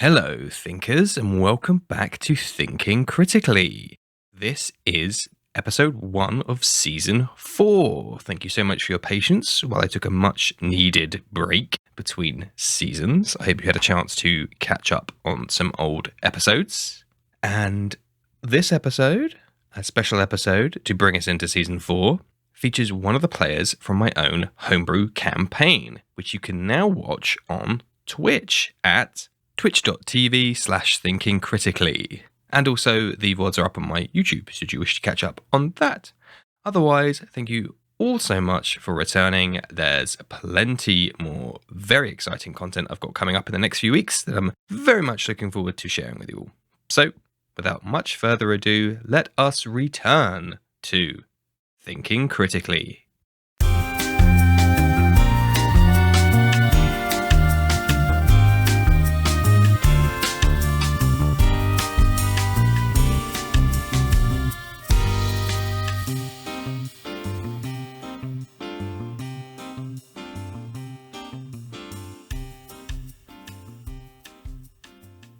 Hello, thinkers, and welcome back to Thinking Critically. This is episode 1 of season 4. Thank you so much for your patience while I took a much needed break between seasons. I hope you had a chance to catch up on some old episodes. And this episode, a special episode to bring us into season 4, features one of the players from my own homebrew campaign, which you can now watch on Twitch at twitch.tv/thinkingcritically. And also the VODs are up on my YouTube should you wish to catch up on that. Otherwise, thank you all so much for returning. There's plenty more very exciting content I've got coming up in the next few weeks that I'm very much looking forward to sharing with you all. So, without much further ado, let us return to Thinking Critically.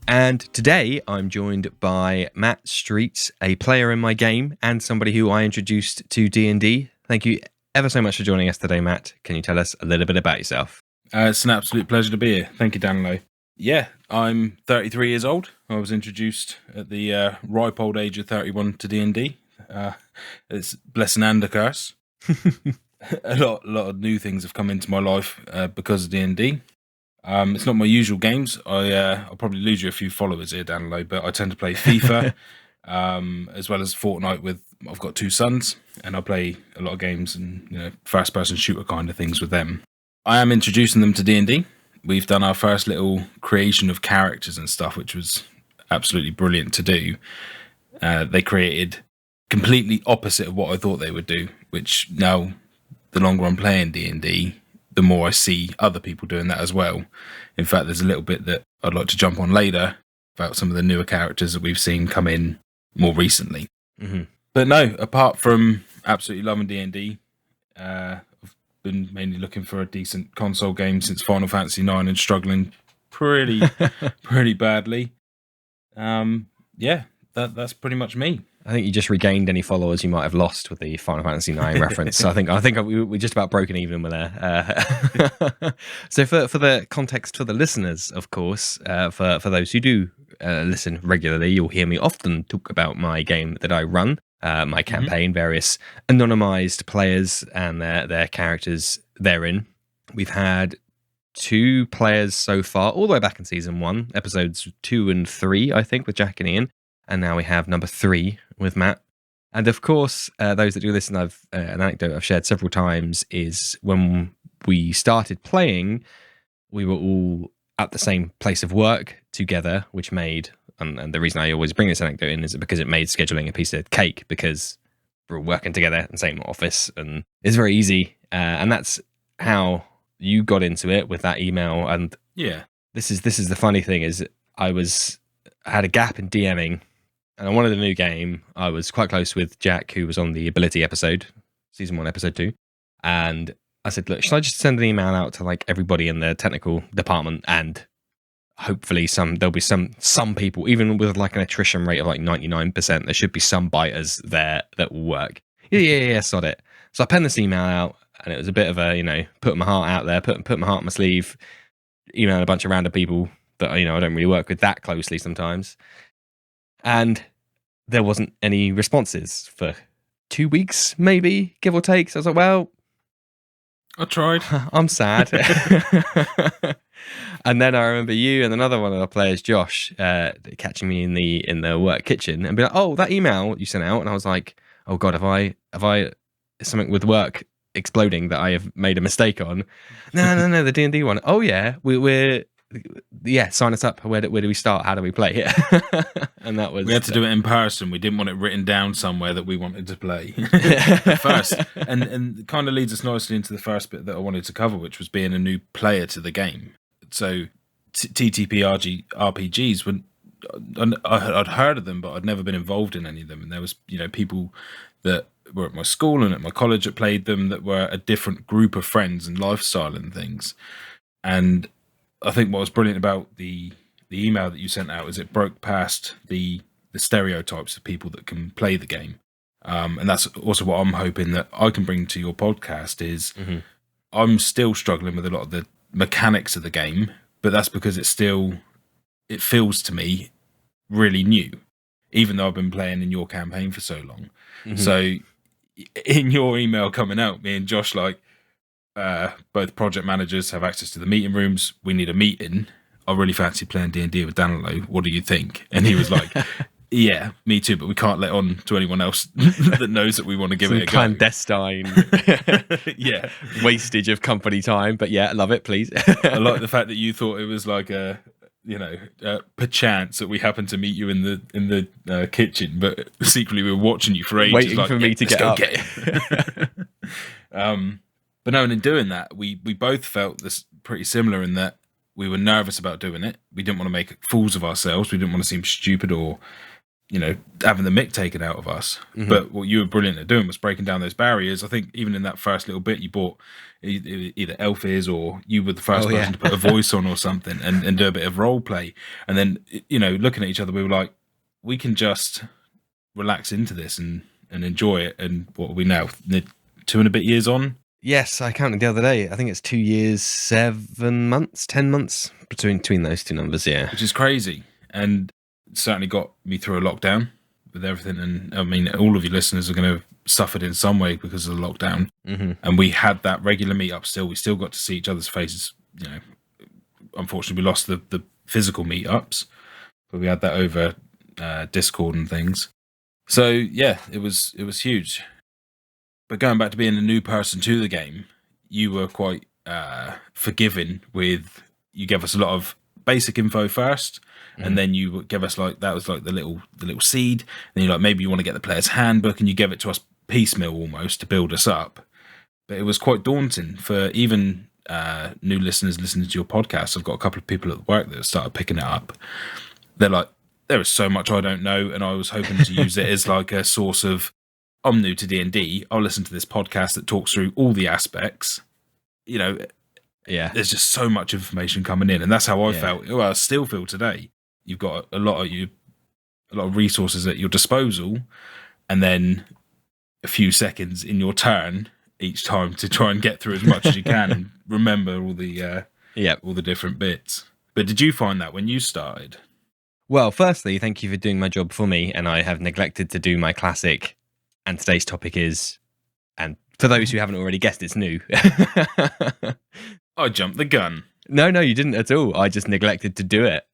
And today I'm joined by Matt Street, a player in my game and somebody who I introduced to D&D. Thank you ever so much for joining us today, Matt. Can you tell us a little bit about yourself? It's an absolute pleasure to be here. Thank you, Danilo. Yeah, I'm 33 years old. I was introduced at the ripe old age of 31 to D&D. It's a blessing and a curse. a lot of new things have come into my life because of D&D. It's not my usual games. I'll probably lose you a few followers here, Danilo, but I tend to play FIFA as well as Fortnite I've got 2 sons, and I play a lot of games and first-person shooter kind of things with them. I am introducing them to D&D. We've done our first little creation of characters and stuff, which was absolutely brilliant to do. They created completely opposite of what I thought they would do, which now, the longer I'm playing D&D, the more I see other people doing that as well. In fact, there's a little bit that I'd like to jump on later about some of the newer characters that we've seen come in more recently. Mm-hmm. But no, apart from absolutely loving D&D, I've been mainly looking for a decent console game since Final Fantasy IX and struggling pretty badly. That's pretty much me. I think you just regained any followers you might have lost with the Final Fantasy IX reference. So I think we just about broken even with there. So for the context for the listeners, of course, for those who do listen regularly, you'll hear me often talk about my game that I run, my campaign, various anonymized players and their characters therein. We've had 2 players so far, all the way back in season 1, episodes 2 and 3, I think, with Jack and Ian. And now we have number 3 with Matt. And of course, those that do listen, an anecdote I've shared several times is when we started playing, we were all at the same place of work together, which made, and the reason I always bring this anecdote in is because it made scheduling a piece of cake, because we're all working together in the same office and it's very easy. And that's how you got into it with that email. And yeah, this is the funny thing is I had a gap in DMing. And I wanted a new game. I was quite close with Jack, who was on the Ability episode, season 1, episode 2. And I said, look, should I just send an email out to like everybody in the technical department, and hopefully there'll be some people, even with like an attrition rate of like 99%, there should be some biters there that will work. Yeah, sod it. So I penned this email out, and it was a bit of a, put my heart out there, put my heart in my sleeve, email a bunch of random people that, I don't really work with that closely sometimes. And there wasn't any responses for 2 weeks, maybe, give or take. So I was like, well, I tried. I'm sad. And then I remember you and another one of the players, Josh, catching me in the work kitchen and be like, oh, that email you sent out. And I was like, oh God, have I something with work exploding that I have made a mistake on? No, the D&D one. Oh yeah, we're sign us up. Where do we start? How do we play? And that was, we had to do it in person. We didn't want it written down somewhere that we wanted to play first. And it kind of leads us nicely into the first bit that I wanted to cover, which was being a new player to the game. So TTRPGs were, I'd heard of them, but I'd never been involved in any of them. And there was, people that were at my school and at my college that played them that were a different group of friends and lifestyle and things. And I think what was brilliant about the the email that you sent out is it broke past the stereotypes of people that can play the game. And that's also what I'm hoping that I can bring to your podcast is I'm still struggling with a lot of the mechanics of the game, but that's because it feels to me really new, even though I've been playing in your campaign for so long. So in your email coming out, me and Josh, like, both project managers have access to the meeting rooms. We need a meeting. I really fancy playing D&D with Danilo. What do you think? And he was like, yeah, me too, but we can't let on to anyone else that knows that we want to give it a clandestine wastage of company time. But yeah, I love it, please. I like the fact that you thought it was like a, perchance that we happened to meet you in the kitchen, but secretly we were watching you for ages, waiting for me to get up. But no, and in doing that, we both felt this pretty similar in that we were nervous about doing it. We didn't want to make fools of ourselves. We didn't want to seem stupid or, having the mick taken out of us. But what you were brilliant at doing was breaking down those barriers. I think even in that first little bit, you bought either elf ears or you were the first person to put a voice on or something and do a bit of role play. And then, looking at each other, we were like, we can just relax into this and enjoy it. And what are we now? 2 and a bit years on? Yes, I counted the other day. I think it's 2 years, 7 months, 10 months between those two numbers, yeah. Which is crazy. And it certainly got me through a lockdown with everything. And I mean, all of your listeners are going to have suffered in some way because of the lockdown. And we had that regular meetup still. We still got to see each other's faces. Unfortunately, we lost the physical meetups, but we had that over Discord and things. So, yeah, it was huge. But going back to being a new person to the game, you were quite forgiving with, you gave us a lot of basic info first, and then you gave us that was like the little seed. Then you're like, maybe you want to get the player's handbook, and you gave it to us piecemeal almost to build us up. But it was quite daunting for even new listeners listening to your podcast. I've got a couple of people at work that have started picking it up. They're like, there is so much I don't know, and I was hoping to use it as like a source of, I'm new to D&D. I'll listen to this podcast that talks through all the aspects. There's just so much information coming in, and that's how I felt. Well, I still feel today. You've got a lot of resources at your disposal, and then a few seconds in your turn each time to try and get through as much as you can and remember all the different bits. But did you find that when you started? Well, firstly, thank you for doing my job for me, and I have neglected to do my classic. And today's topic is, and for those who haven't already guessed, it's new. I jumped the gun. No, you didn't at all. I just neglected to do it,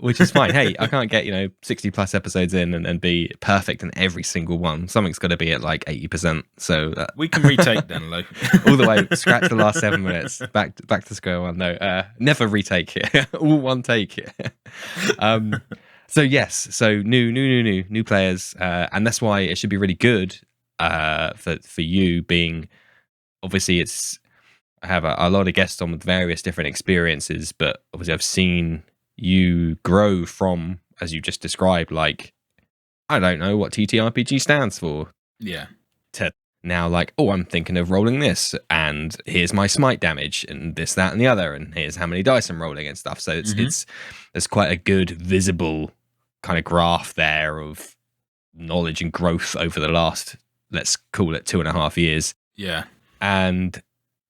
which is fine. Hey, I can't get 60 plus episodes in and be perfect in every single one. Something's got to be at like 80%. So we can retake then, Lo. All the way, scratch the last 7 minutes, back to square one. No, never retake it. All one take. So yes, so new players, and that's why it should be really good for you being, obviously I have a lot of guests on with various different experiences, but obviously I've seen you grow from, as you just described, like, I don't know what TTRPG stands for. Yeah. To now like, oh, I'm thinking of rolling this, and here's my smite damage, and this, that, and the other, and here's how many dice I'm rolling and stuff. So it's there's quite a good visible kind of graph there of knowledge and growth over the last, let's call it 2.5 years. Yeah. And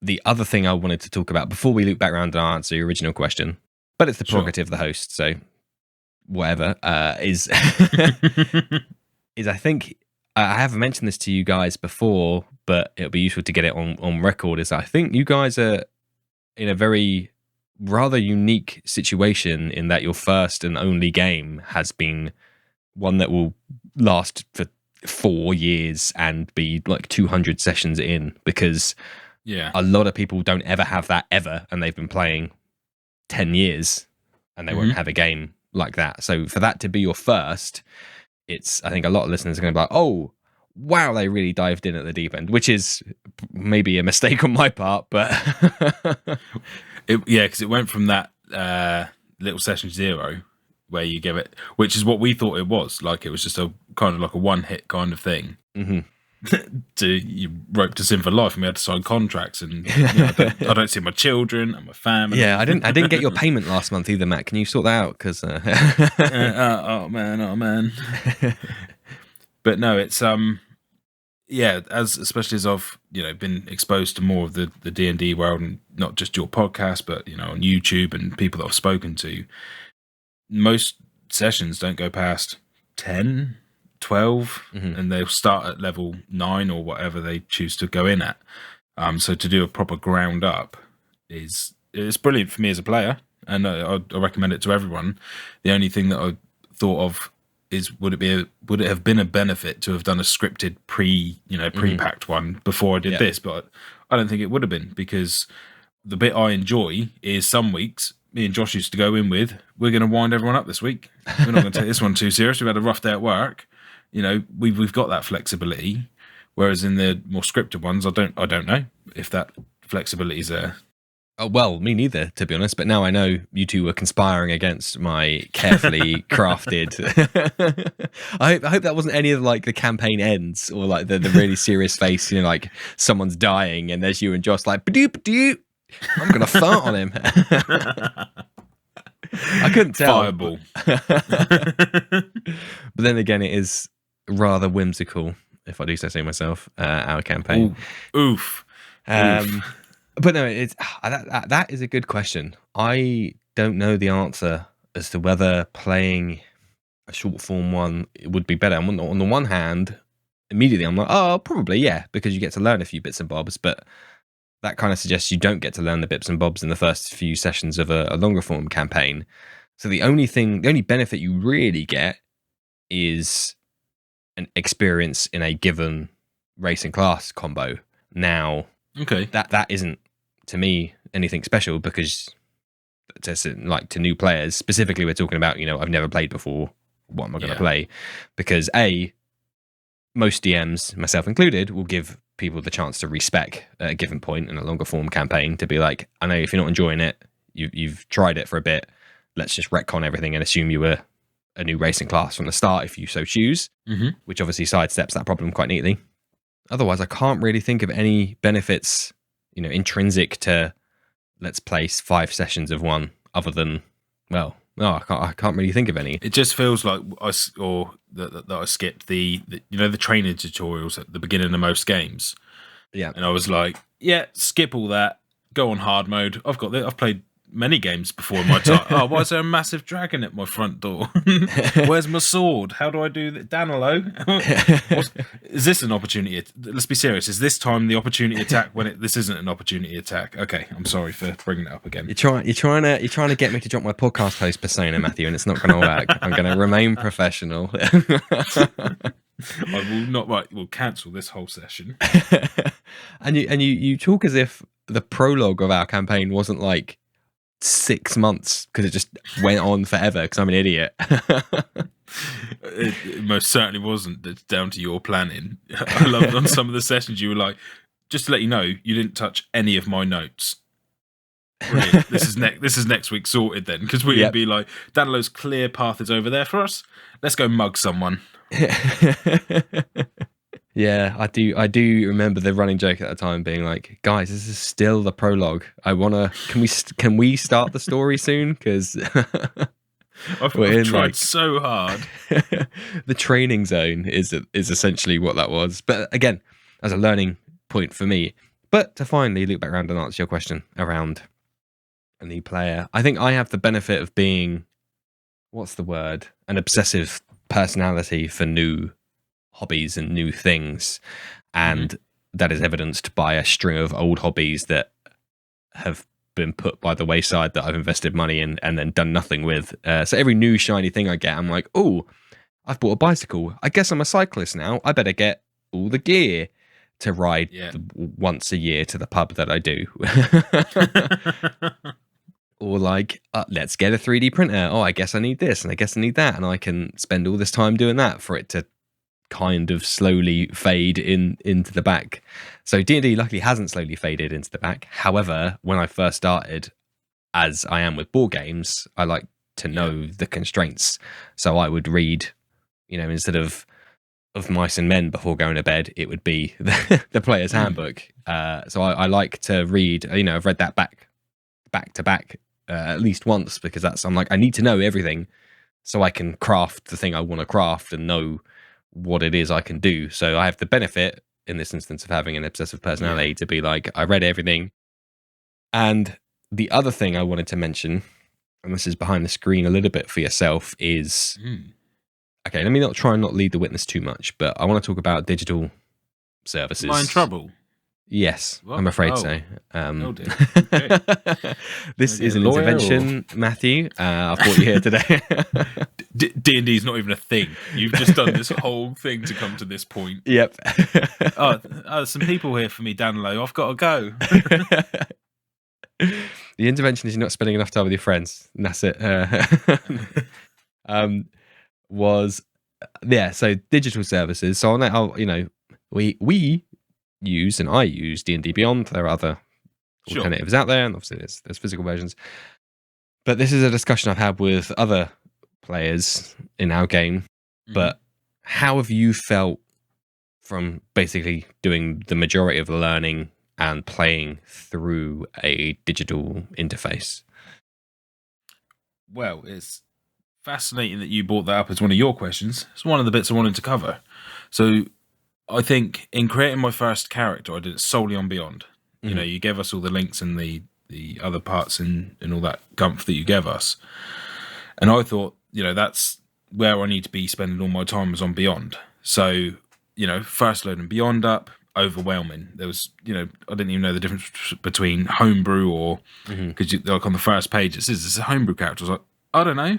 the other thing I wanted to talk about before we loop back around and answer your original question, but it's the prerogative of the host, so whatever, is I think I haven't mentioned this to you guys before, but it'll be useful to get it on record, is I think you guys are in a very rather unique situation in that your first and only game has been one that will last for 4 years and be like 200 sessions in, because a lot of people don't ever have that ever, and they've been playing 10 years and they won't have a game like that. So for that to be your first, I think a lot of listeners are going to be like, oh wow, they really dived in at the deep end, which is maybe a mistake on my part, but because it went from that little session 0 where you give it, which is what we thought it was, like it was just a kind of like a one hit kind of thing. You roped us in for life, and we had to sign contracts. And I don't see my children and my family. Yeah, I didn't get your payment last month either, Matt. Can you sort that out? Because oh man. But no, it's especially as I've been exposed to more of the D&D world, and not just your podcast, but on YouTube and people that I've spoken to, most sessions don't go past 10, 12, and they'll start at level 9 or whatever they choose to go in at. So to do a proper ground up it's brilliant for me as a player, and I recommend it to everyone. The only thing that I thought of is, would it have been a benefit to have done a scripted pre-packed one before I did this? But I don't think it would have been, because the bit I enjoy is some weeks me and Josh used to go in with, we're going to wind everyone up this week. We're not going to take this one too serious. We've had a rough day at work. We've got that flexibility. Whereas in the more scripted ones, I don't know if that flexibility is there. Oh, well, me neither, to be honest. But now I know you two were conspiring against my carefully crafted. I hope that wasn't any of the campaign ends, or the really serious face. Like someone's dying and there's you and Josh like, "Ba-doop, ba-doop. I'm gonna fart on him." I couldn't tell. Fireball. But then again, it is rather whimsical, if I do say so myself. Our campaign. Oof. But no, it's that is a good question. I don't know the answer as to whether playing a short form one would be better. On the one hand, immediately I'm like, oh, probably yeah, because you get to learn a few bits and bobs. But that kind of suggests you don't get to learn the bits and bobs in the first few sessions of a longer form campaign. So the only benefit you really get is an experience in a given race and class combo. Now, okay, that isn't, to me, anything special, because to new players specifically, we're talking about, I've never played before, what am I going to play? Because most DMs, myself included, will give people the chance to respec at a given point in a longer form campaign, to be like, I know if you're not enjoying it, you've tried it for a bit, let's just retcon everything and assume you were a new racing class from the start if you so choose, which obviously sidesteps that problem quite neatly. Otherwise, I can't really think of any benefits, intrinsic to let's place 5 sessions of one, other than, well, no, I can't really think of any. It just feels like I skipped the training tutorials at the beginning of most games. Yeah, and I was like, yeah, skip all that, go on hard mode. I've played many games before in my time. Oh, why is there a massive dragon at my front door? Where's my sword? How do I do that? Danilo? Is this an opportunity? Let's be serious. Is this time the opportunity attack when this isn't an opportunity attack? Okay, I'm sorry for bringing it up again. You're trying to get me to drop my podcast host persona, Matthew, and it's not going to work. I'm going to remain professional. I will not. Right, we'll cancel this whole session. And you talk as if the prologue of our campaign wasn't like 6 months, because it just went on forever because I'm an idiot. It most certainly wasn't. It's down to your planning. I loved on some of the sessions you were like, just to let you know, you didn't touch any of my notes. Brilliant. This is next week sorted then, because we'd be like, Danilo's clear path is over there for us. Let's go mug someone. Yeah, I do remember the running joke at the time being like, guys, this is still the prologue. Can we start the story soon? Because I've tried so hard. The training zone is essentially what that was. But again, as a learning point for me. But to finally loop back around and answer your question around a new player, I think I have the benefit of being, what's the word, an obsessive personality for new hobbies and new things, and that is evidenced by a string of old hobbies that have been put by the wayside that I've invested money in and then done nothing with. So every new shiny thing I get, I'm like, oh, I've bought a bicycle. I guess I'm a cyclist now. I better get all the gear to ride once a year to the pub that I do. Or like, let's get a 3D printer. Oh, I guess I need this and I guess I need that. And I can spend all this time doing that for it to kind of slowly fade into the back. So D&D luckily hasn't slowly faded into the back. However, when I first started, as I am with board games, I like to know the constraints. So I would read, instead of of Mice and Men before going to bed, it would be the player's handbook. So I like to read. I've read that back to back at least once, because I'm like, I need to know everything so I can craft the thing I want to craft and know what it is I can do. So I have the benefit in this instance of having an obsessive personality to be like, I read everything. And the other thing I wanted to mention, and this is behind the screen a little bit for yourself, is okay, let me not try and not lead the witness too much, but I want to talk about digital services. Am I in trouble? Yes, What? I'm afraid so. Oh dear. Okay. This is an intervention, Matthew. I've brought you here today. D&D is not even a thing. You've just done this whole thing to come to this point. Yep. Some people here for me, Danilo. I've got to go. The intervention is you're not spending enough time with your friends, and that's it. So digital services. So on that, we use, and I use D&D Beyond. There are other alternatives out there, and obviously there's physical versions. But this is a discussion I've had with other players in our game. But how have you felt from basically doing the majority of the learning and playing through a digital interface? Well, it's fascinating that you brought that up as one of your questions. It's one of the bits I wanted to cover. So I think in creating my first character, I did it solely on Beyond. You gave us all the links and the other parts and all that gumph that you gave us. And I thought, that's where I need to be spending all my time, was on Beyond. So, first loading Beyond up, overwhelming. There was, I didn't even know the difference between homebrew or, because like on the first page, it says it's a homebrew character. I was like, I don't know.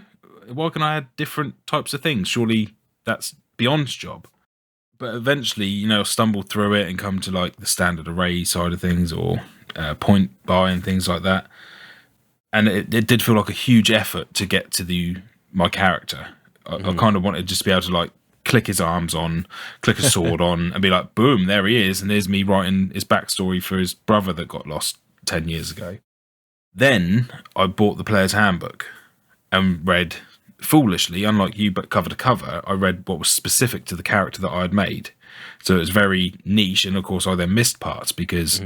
Why can I add different types of things? Surely that's Beyond's job. But eventually, stumble through it and come to like the standard array side of things, or point buy and things like that. And it did feel like a huge effort to get to my character. I kind of wanted just to be able to like click his arms on, click a sword on, and be like, boom, there he is. And there's me writing his backstory for his brother that got lost 10 years ago. Then I bought the player's handbook and read, foolishly, unlike you, but cover to cover, I read what was specific to the character that I had made. So it was very niche, and of course I then missed parts because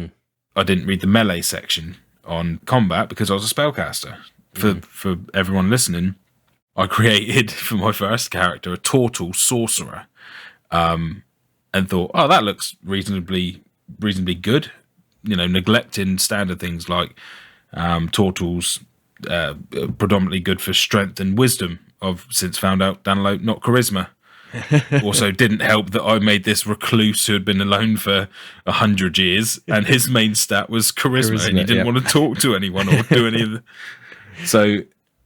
I didn't read the melee section on combat because I was a spellcaster. For everyone listening, I created for my first character a Tortle sorcerer, and thought, oh, that looks reasonably good. Neglecting standard things like Tortle's predominantly good for strength and wisdom. I've since found out, Danilo, not charisma. Also didn't help that I made this recluse who had been alone for 100 years, and his main stat was charisma and he didn't want to talk to anyone or do any of the... So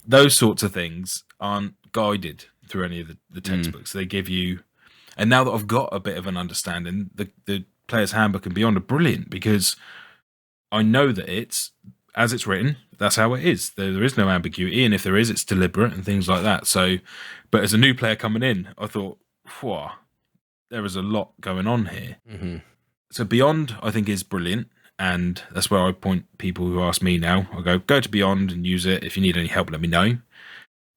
those sorts of things aren't guided through any of the textbooks. They give you... And now that I've got a bit of an understanding, the Player's Handbook and Beyond are brilliant, because I know that it's, as it's written, that's how it is. There is no ambiguity, and if there is, it's deliberate and things like that. So, but as a new player coming in, I thought, whoa, there is a lot going on here. So Beyond, I think, is brilliant, and that's where I point people who ask me now. I go to Beyond and use it. If you need any help, let me know.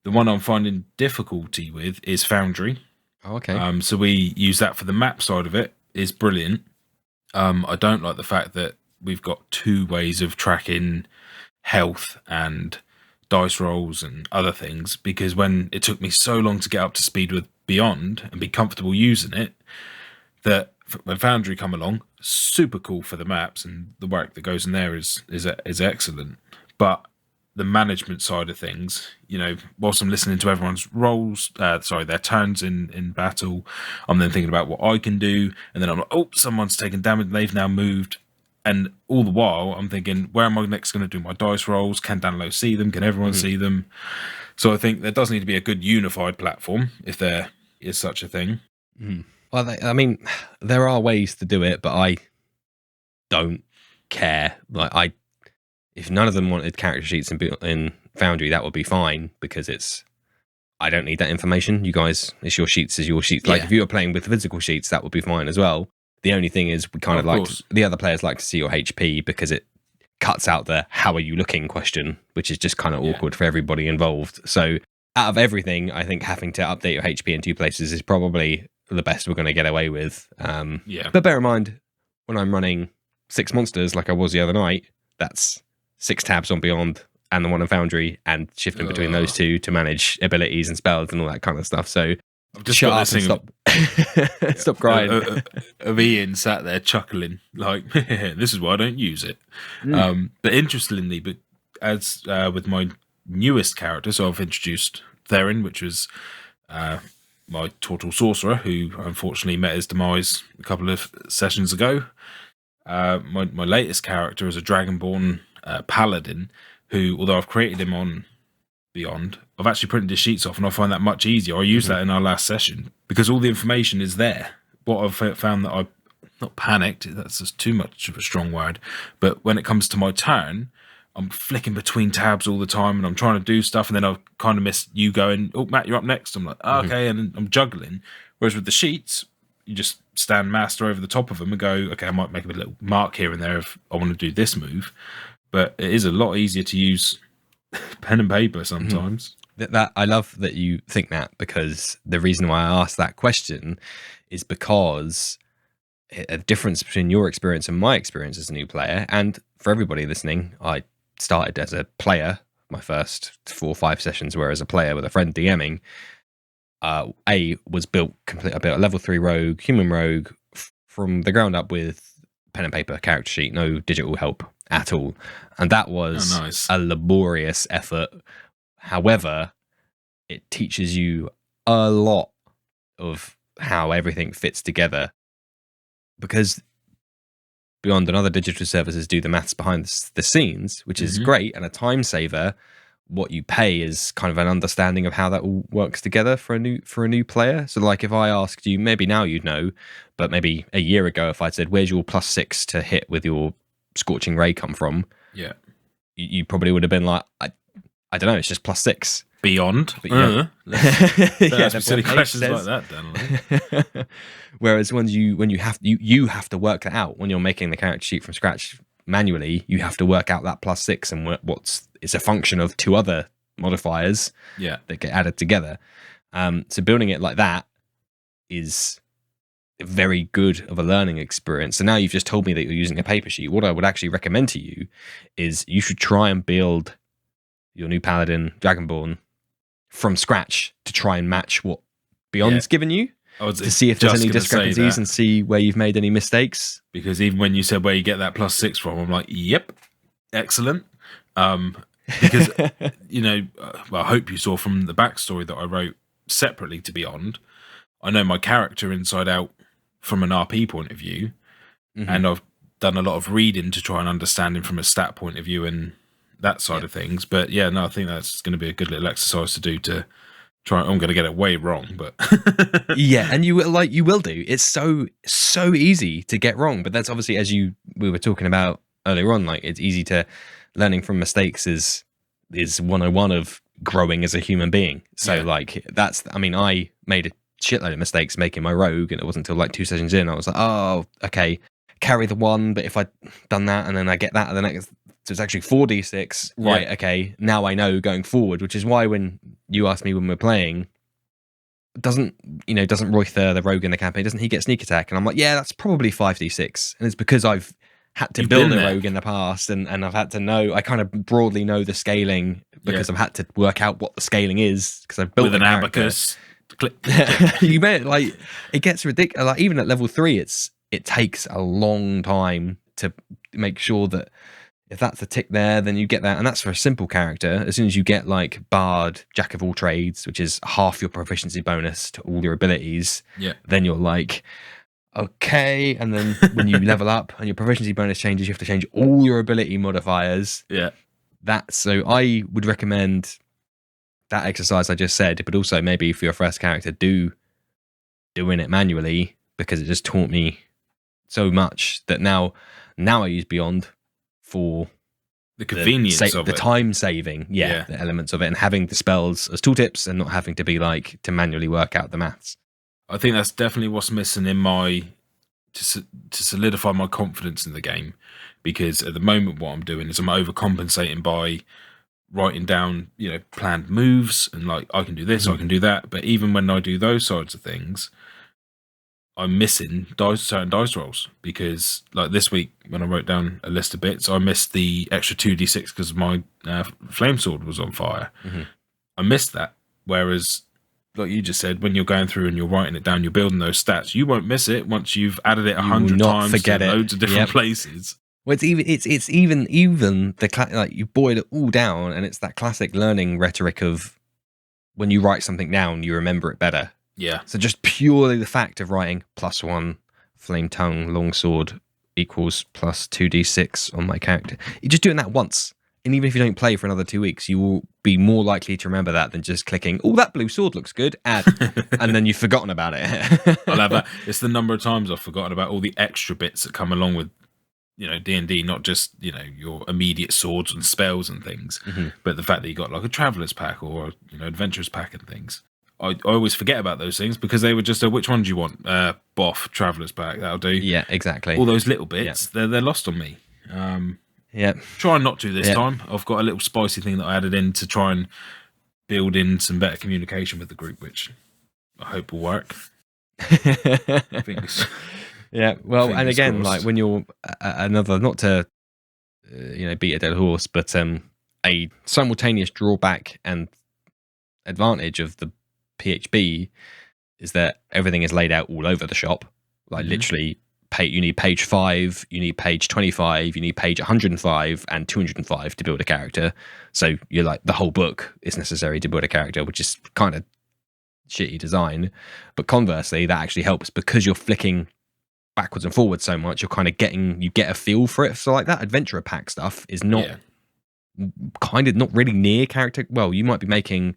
The one I'm finding difficulty with is Foundry. Oh, okay. So we use that for the map side of it. Is brilliant. I don't like the fact that we've got two ways of tracking health and dice rolls and other things, because when it took me so long to get up to speed with Beyond and be comfortable using it, that when Foundry come along, super cool for the maps, and the work that goes in there is excellent. But the management side of things, whilst I'm listening to everyone's their turns in battle, I'm then thinking about what I can do, and then I'm like, oh, someone's taken damage, and they've now moved. And all the while, I'm thinking, where am I next going to do my dice rolls? Can Danilo see them? Can everyone see them? So I think there does need to be a good unified platform, if there is such a thing. Well, there are ways to do it, but I don't care. Like, if none of them wanted character sheets in Foundry, that would be fine, because I don't need that information. You guys, it's your sheets is your sheets. Like, if you were playing with physical sheets, that would be fine as well. The only thing is, we kind of like the other players like to see your HP, because it cuts out the "how are you looking" question, which is just kind of awkward for everybody involved. So, out of everything, I think having to update your HP in two places is probably the best we're going to get away with. Yeah. But bear in mind, when I'm running 6 monsters like I was the other night, that's 6 tabs on Beyond and the one on Foundry, and shifting between those two to manage abilities and spells and all that kind of stuff. So I've just shut got up this and thing stop, stop crying. of Ian sat there chuckling, like, this is why I don't use it. But interestingly, but as with my newest character, so I've introduced A'Therin, which was my Tortle sorcerer, who unfortunately met his demise a couple of sessions ago. My latest character is a Dragonborn paladin, who, although I've created him on Beyond, I've actually printed his sheets off, and I find that much easier. I used that in our last session because all the information is there. What I've found that I've not panicked, that's just too much of a strong word, but when it comes to my turn, I'm flicking between tabs all the time, and I'm trying to do stuff, and then I kind of miss you going, oh, Matt, you're up next. I'm like, oh, okay, and I'm juggling. Whereas with the sheets, you just stand master over the top of them and go, okay, I might make a little mark here and there if I want to do this move. But it is a lot easier to use pen and paper sometimes. That I love that you think that, because the reason why I asked that question is because a difference between your experience and my experience as a new player, and for everybody listening, I started as a player, my first 4 or 5 sessions were as a player with a friend DMing. Was built complete. I built a level 3 rogue, human rogue, from the ground up with pen and paper, character sheet, no digital help at all, and that was a laborious effort. However, it teaches you a lot of how everything fits together, because Beyond and other digital services do the maths behind the scenes, which is great and a time saver. What you pay is kind of an understanding of how that all works together for a new player. So like if I asked you, maybe now you'd know, but maybe a year ago if I'd said, where's your +6 to hit with your Scorching Ray come from? Yeah. You probably would have been like, I don't know, it's just +6. Beyond. But yeah. Yeah, silly questions like that, Dan. Whereas when you have to work that out when you're making the character sheet from scratch manually. You have to work out that +6 and it's a function of 2 other modifiers that get added together. So building it like that is very good of a learning experience. So now you've just told me that you're using a paper sheet. What I would actually recommend to you is you should try and build your new Paladin Dragonborn from scratch to try and match what Beyond's given you, to see if there's any discrepancies and see where you've made any mistakes. Because even when you said where you get that +6 from, I'm like, yep, excellent. Because, I hope you saw from the backstory that I wrote separately to Beyond, I know my character inside out from an RP point of view, and I've done a lot of reading to try and understand him from a stat point of view and that side of things. But I think that's going to be a good little exercise to do to try. I'm going to get it way wrong, but and you will do. It's so easy to get wrong, but that's obviously, as we were talking about earlier on, like it's easy to learning from mistakes is 101 of growing as a human being. So I made a shitload of mistakes making my rogue, and it wasn't until like 2 sessions in I was like, oh, okay, carry the 1, but if I'd done that and then I get that and the next, so it's actually 4d6, right? Okay, now I know going forward, which is why when you asked me when we're playing, doesn't Royther, the rogue in the campaign, doesn't he get sneak attack? And I'm like, yeah, that's probably 5d6, and it's because I've had to build a rogue in the past, and I've had to know, I kind of broadly know the scaling because I've had to work out what the scaling is because I've built with an abacus. You may it gets ridiculous. Like even at level 3, it takes a long time to make sure that if that's a tick there, then you get that, and that's for a simple character. As soon as you get like Bard, Jack of all trades, which is half your proficiency bonus to all your abilities, then you're like, okay. And then when you level up and your proficiency bonus changes, you have to change all your ability modifiers. So I would recommend that exercise I just said, but also maybe for your first character, doing it manually, because it just taught me so much that now I use Beyond for the convenience of the time saving, the elements of it, and having the spells as tooltips and not having to be like to manually work out the maths. I think that's definitely what's missing in to solidify my confidence in the game, because at the moment what I'm doing is I'm overcompensating by writing down planned moves and like I can do this, I can do that, but even when I do those sides of things, I'm missing certain dice rolls, because like this week when I wrote down a list of bits, I missed the extra 2d6 because my flame sword was on fire. Mm-hmm. I missed that. Whereas, like you just said, when you're going through and you're writing it down, you're building those stats, you won't miss it once you've added it 100 times forget to it. loads of different places. Well, it's even the like you boil it all down, and it's that classic learning rhetoric of when you write something down, you remember it better. Yeah. So just purely the fact of writing +1 flame tongue longsword equals plus 2d6 on my character. You're just doing that once. And even if you don't play for another 2 weeks, you will be more likely to remember that than just clicking, oh, that blue sword looks good, add, and then you've forgotten about it. I'll have that. It's the number of times I've forgotten about all the extra bits that come along with, D&D, not just, your immediate swords and spells and things, but the fact that you got like a traveler's pack or, adventurer's pack and things. I always forget about those things because they were just which one do you want? Boff, traveler's pack, that'll do. Yeah, exactly. All those little bits, they're lost on me. Yeah. Try not to this time. I've got a little spicy thing that I added in to try and build in some better communication with the group, which I hope will work. Yeah, well, and again, crossed. Like when you're another, not to beat a dead horse, but a simultaneous drawback and advantage of the PHB is that everything is laid out all over the shop. Like literally, you need page 5, you need page 25, you need page 105 and 205 to build a character. So you're like, the whole book is necessary to build a character, which is kind of shitty design. But conversely, that actually helps because you're flicking backwards and forwards so much, you get a feel for it. So like that adventurer pack stuff is not not really near character. Well, you might be making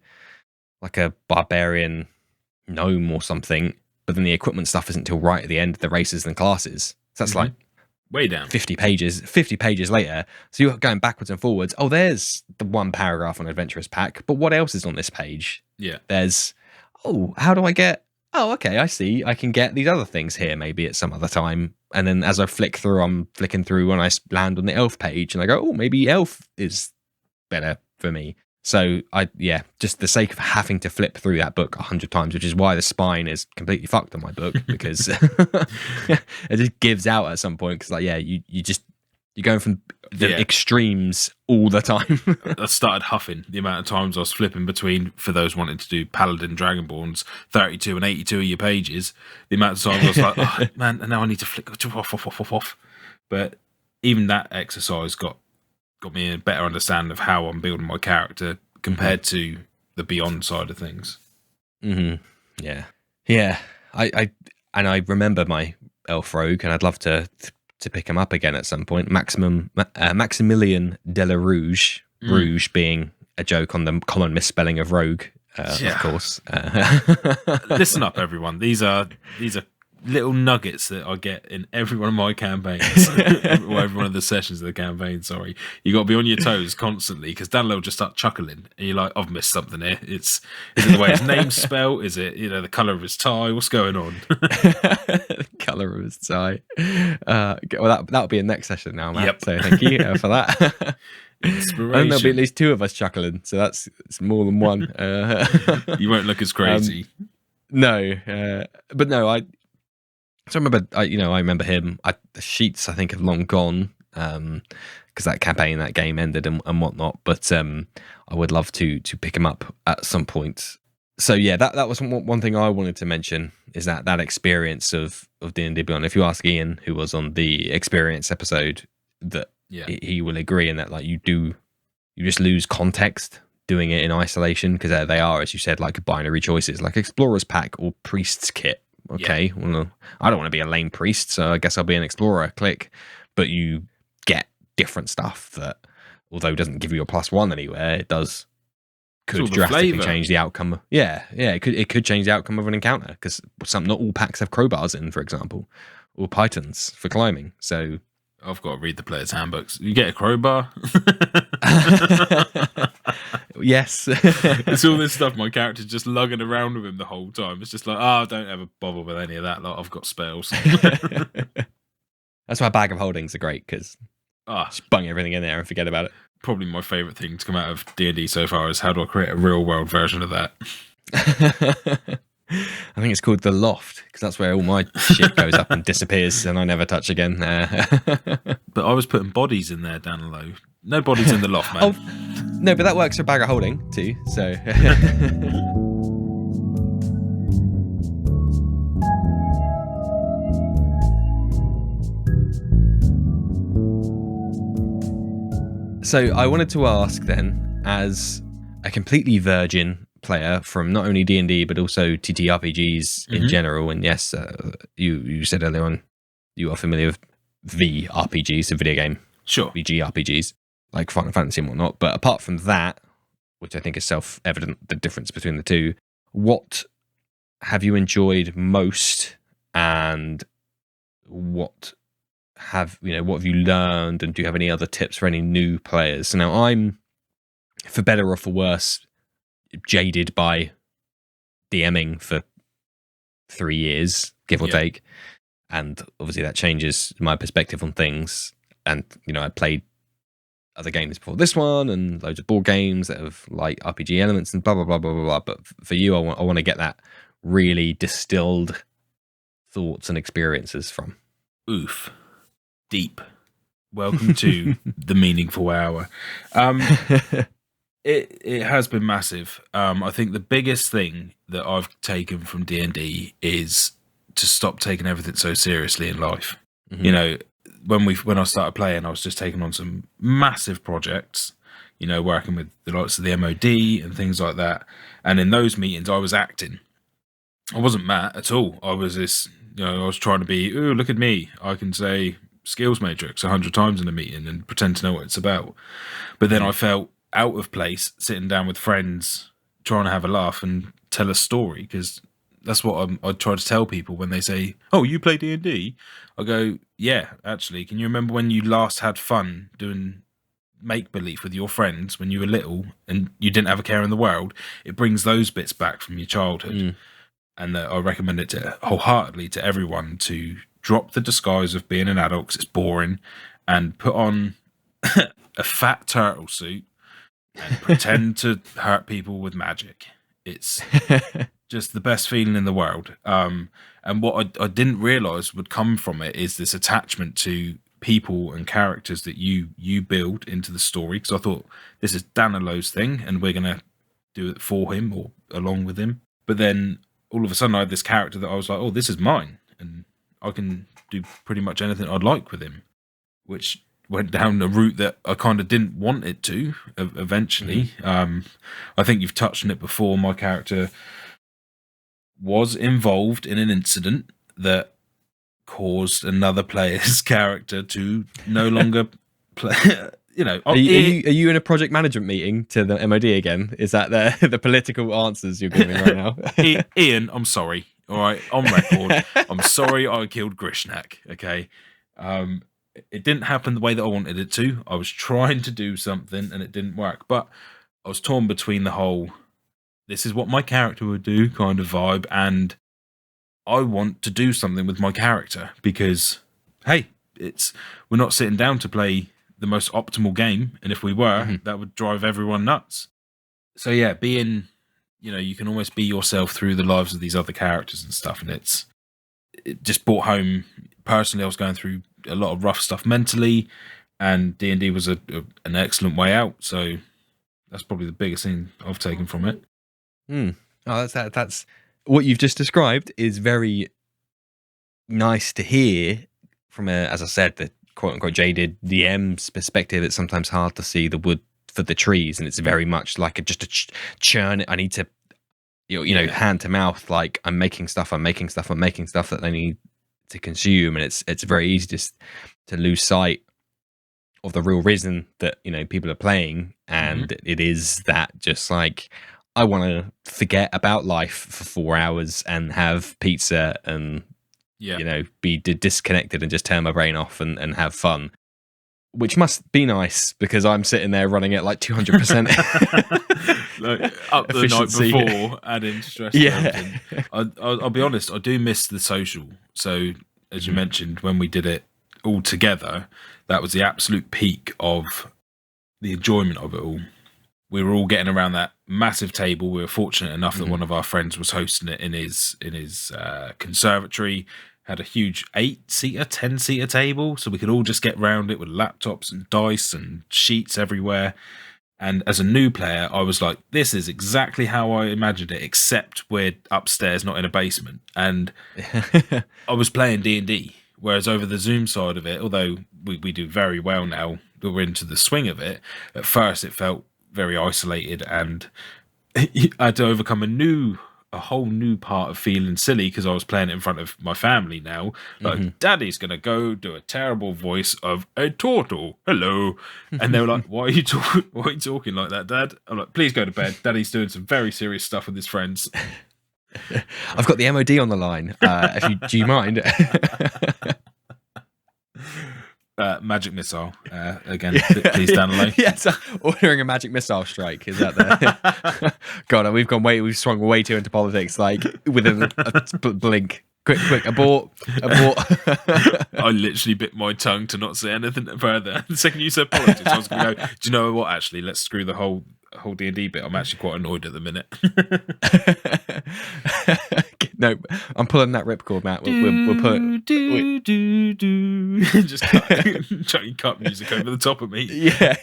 like a barbarian gnome or something, but then the equipment stuff isn't until right at the end of the races and classes. So that's like way down 50 pages later. So you're going backwards and forwards. Oh, there's the one paragraph on adventurous pack, but what else is on this page? Yeah. There's, how do I get, okay, I see. I can get these other things here maybe at some other time. And then as I flick through, I'm flicking through when I land on the elf page and I go, maybe elf is better for me. So just the sake of having to flip through that book 100 times, which is why the spine is completely fucked on my book, because it just gives out at some point. Because you're going from the extremes all the time. I started huffing the amount of times I was flipping between, for those wanting to do Paladin Dragonborn's 32 and 82 of your pages, the amount of times I was like, oh man, and now I need to flick off. But even that exercise got me a better understanding of how I'm building my character compared to the Beyond side of things. Yeah. I remember my elf rogue, and I'd love to pick him up again at some point. Maximilian de la Rouge, Rouge being a joke on the common misspelling of rogue, of course. Listen up, everyone. These are little nuggets that I get in every one of my campaigns, or every one of the sessions of the campaign. Sorry, you got to be on your toes constantly, because Dan will just start chuckling, and you're like, "I've missed something here." Is it the way his name's spelled? Is it the color of his tie? What's going on? The color of his tie. Well, that'll be a next session now, Matt. Yep. So thank you for that. Inspiration. And there'll be at least 2 of us chuckling, so it's more than one. You won't look as crazy. No, but no, So I remember him. The sheets I think have long gone because that campaign, that game ended and whatnot. But I would love to pick him up at some point. So yeah, that was one thing I wanted to mention, is that experience of D&D Beyond. If you ask Ian, who was on the experience episode, that he will agree in that, like, you just lose context doing it in isolation, because they are, as you said, like binary choices, like explorer's pack or priest's kit. Okay, well, I don't want to be a lame priest, so I guess I'll be an explorer. Click. But you get different stuff that, although it doesn't give you a +1 anywhere, it could drastically change the outcome. It could change the outcome of an encounter, because not all packs have crowbars in, for example, or pythons for climbing. So I've got to read the player's handbooks. You get a crowbar. Yes. It's all this stuff my character's just lugging around with him the whole time. It's just like, don't ever bother with any of that. Like, I've got spells. That's why bag of holdings are great, because just bung everything in there and forget about it. Probably my favourite thing to come out of D&D so far is how do I create a real world version of that. I think it's called The Loft, because that's where all my shit goes up and disappears, and I never touch again. But I was putting bodies in there down low. No bodies in the loft, man. Oh, no, but that works for bag of holding too. So. So I wanted to ask then, as a completely virgin player from not only D&D but also TTRPGs in general, and yes, you said earlier on you are familiar with VRPGs, so video game, Sure, VGRPGs, like Final Fantasy and whatnot. But apart from that, which I think is self-evident, the difference between the two, what have you enjoyed most, and what have you learned, and do you have any other tips for any new players? So now I'm, for better or for worse, jaded by DMing for 3 years, give or take, and obviously that changes my perspective on things. And I played other games before this one and loads of board games that have like RPG elements and blah blah blah blah blah blah. But for you, I want to get that really distilled thoughts and experiences from. Oof. Deep. Welcome to the meaningful hour. It has been massive. I think the biggest thing that I've taken from D&D is to stop taking everything so seriously in life. When I started playing, I was just taking on some massive projects, working with the likes of the MOD and things like that. And in those meetings, I was acting. I wasn't Matt at all. I was this, I was trying to be, ooh, look at me. I can say skills matrix 100 times in a meeting and pretend to know what it's about. But then I felt out of place sitting down with friends trying to have a laugh and tell a story, because that's what I try to tell people when they say, oh, you play D&D? I go, yeah, actually, can you remember when you last had fun doing make-believe with your friends when you were little and you didn't have a care in the world? It brings those bits back from your childhood. And I recommend it wholeheartedly to everyone to drop the disguise of being an adult, because it's boring, and put on a fat turtle suit and pretend to hurt people with magic. It's just the best feeling in the world. And what I didn't realise would come from it is this attachment to people and characters that you build into the story. Because I thought, this is Danilo's thing, and we're going to do it for him or along with him. But then all of a sudden I had this character that I was like, oh, this is mine, and I can do pretty much anything I'd like with him, which went down a route that I kind of didn't want it to eventually. I think you've touched on it before. My character was involved in an incident that caused another player's character to no longer play. Are you in a project management meeting to the MOD again? Is that the political answers you're giving right now? Ian, I'm sorry. All right, on record, I'm sorry I killed Grishnak. Okay, it didn't happen the way that I wanted it to. I was trying to do something and it didn't work. But I was torn between the whole, this is what my character would do kind of vibe, and I want to do something with my character because, hey, we're not sitting down to play the most optimal game, and if we were, that would drive everyone nuts. So yeah, being, you can almost be yourself through the lives of these other characters and stuff, and it just brought home. Personally, I was going through a lot of rough stuff mentally, and D&D was an excellent way out. So that's probably the biggest thing I've taken from it. Oh, that's what you've just described is very nice to hear from as I said, the quote unquote jaded DM's perspective. It's sometimes hard to see the wood for the trees, and it's very much like just a churn. I need to, hand to mouth, like I'm making stuff that I need to consume, and it's very easy just to lose sight of the real reason that people are playing, and it is that just like, I want to forget about life for 4 hours and have pizza and be disconnected and just turn my brain off and have fun, which must be nice because I'm sitting there running at like 200%. Like, up the efficiency. Night before, adding stress. Yeah, I'll be honest, I do miss the social. So as you mentioned, when we did it all together, that was the absolute peak of the enjoyment of it all. we were all getting around that massive table. We were fortunate enough that one of our friends was hosting it in his conservatory. Had a huge 8-seater, 10-seater table, so we could all just get round it with laptops and dice and sheets everywhere. And as a new player, I was like, this is exactly how I imagined it, except we're upstairs, not in a basement. And I was playing D&D, whereas over the Zoom side of it, although we do very well now, we're into the swing of it, at first it felt very isolated, and I had to overcome a whole new part of feeling silly because I was playing it in front of my family now. Like, Daddy's gonna go do a terrible voice of a Tortle. Hello, and they were like, "Why are you talking like that, Dad?" I'm like, "Please go to bed. Daddy's doing some very serious stuff with his friends." I've got the MOD on the line. Do you mind? Magic missile again, please, Danilo. Yes, ordering a magic missile strike. Is that there? God, we've swung way too into politics. Like within a blink, quick, abort. I literally bit my tongue to not say anything further. The second you said politics, I was going to go, do you know what? Actually, let's screw the whole D&D bit. I'm actually quite annoyed at the minute. No, I'm pulling that ripcord, Matt. We'll put just chucking cut music over the top of me. Yeah.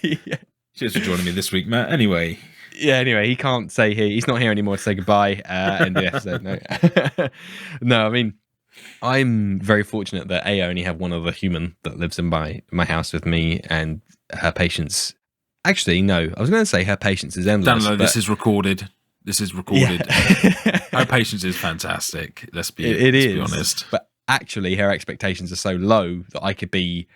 Cheers for joining me this week, Matt. Anyway, he can't say he's not here anymore to say goodbye in the episode. No, no. I mean, I'm very fortunate that I only have one other human that lives in my house with me, and her patience. Actually, no. I was going to say her patience is endless. Danilo, this is recorded. Yeah. Her patience is fantastic. Let's be honest. But actually, her expectations are so low that I could be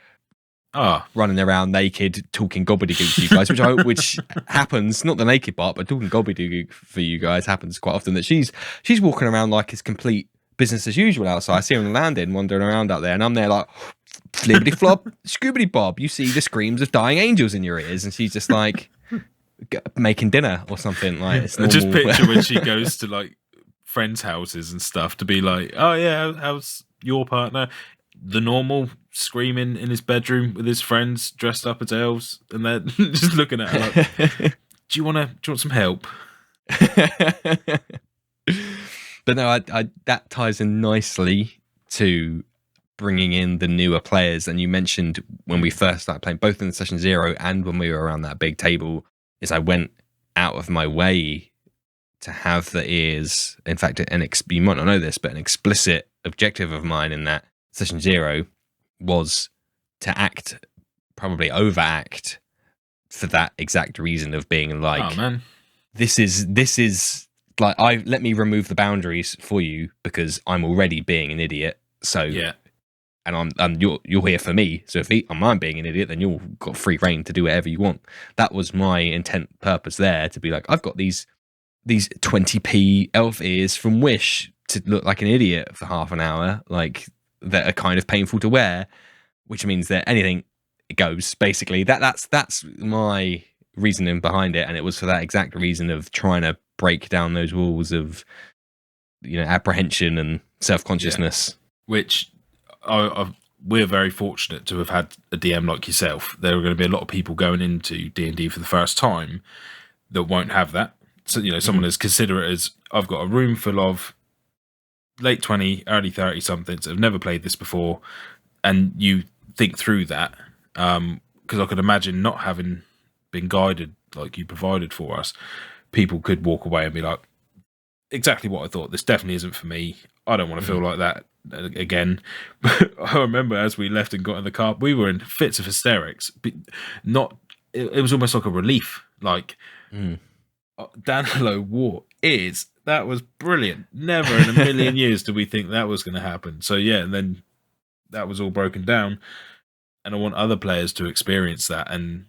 running around naked, talking gobbledygook to you guys, which happens. Not the naked part, but talking gobbledygook for you guys happens quite often. That she's walking around like it's complete business as usual outside. I see her on the landing, wandering around out there, and I'm there like flibbity flop, scoobity bob. You see the screams of dying angels in your ears, and she's just like making dinner or something. Like it's normal. Just picture when she goes to like friends' houses and stuff to be like, "Oh yeah, how's your partner?" The normal screaming in his bedroom with his friends dressed up as elves, and they're just looking at her like, "Do you want some help?" But no, I that ties in nicely to bringing in the newer players. And you mentioned when we first started playing, both in session 0 and when we were around that big table, is I went out of my way to have the ears. In fact, you might not know this, but an explicit objective of mine in that session 0 was to probably overact for that exact reason of being like, "Oh man, this is like, let me remove the boundaries for you because I'm already being an idiot." So yeah. And you're here for me. So if I'm being an idiot, then you've got free reign to do whatever you want. That was my intent purpose there, to be like, I've got these 20p elf ears from Wish to look like an idiot for half an hour, like that are kind of painful to wear, which means that anything goes. Basically, that's my reasoning behind it, and it was for that exact reason of trying to break down those walls of apprehension and self-consciousness, which. We're very fortunate to have had a DM like yourself. There are going to be a lot of people going into D&D for the first time that won't have that. So, someone as considerate as, I've got a room full of late 20, early 30 somethings that have never played this before, and you think through that, because I could imagine not having been guided like you provided for us, people could walk away and be like, exactly what I thought. This definitely isn't for me. I don't want to feel like that again. But I remember as we left and got in the car, we were in fits of hysterics. But it was almost like a relief. Like, Danilo wore ears. That was brilliant. Never in a million years did we think that was going to happen. So yeah, and then that was all broken down. And I want other players to experience that and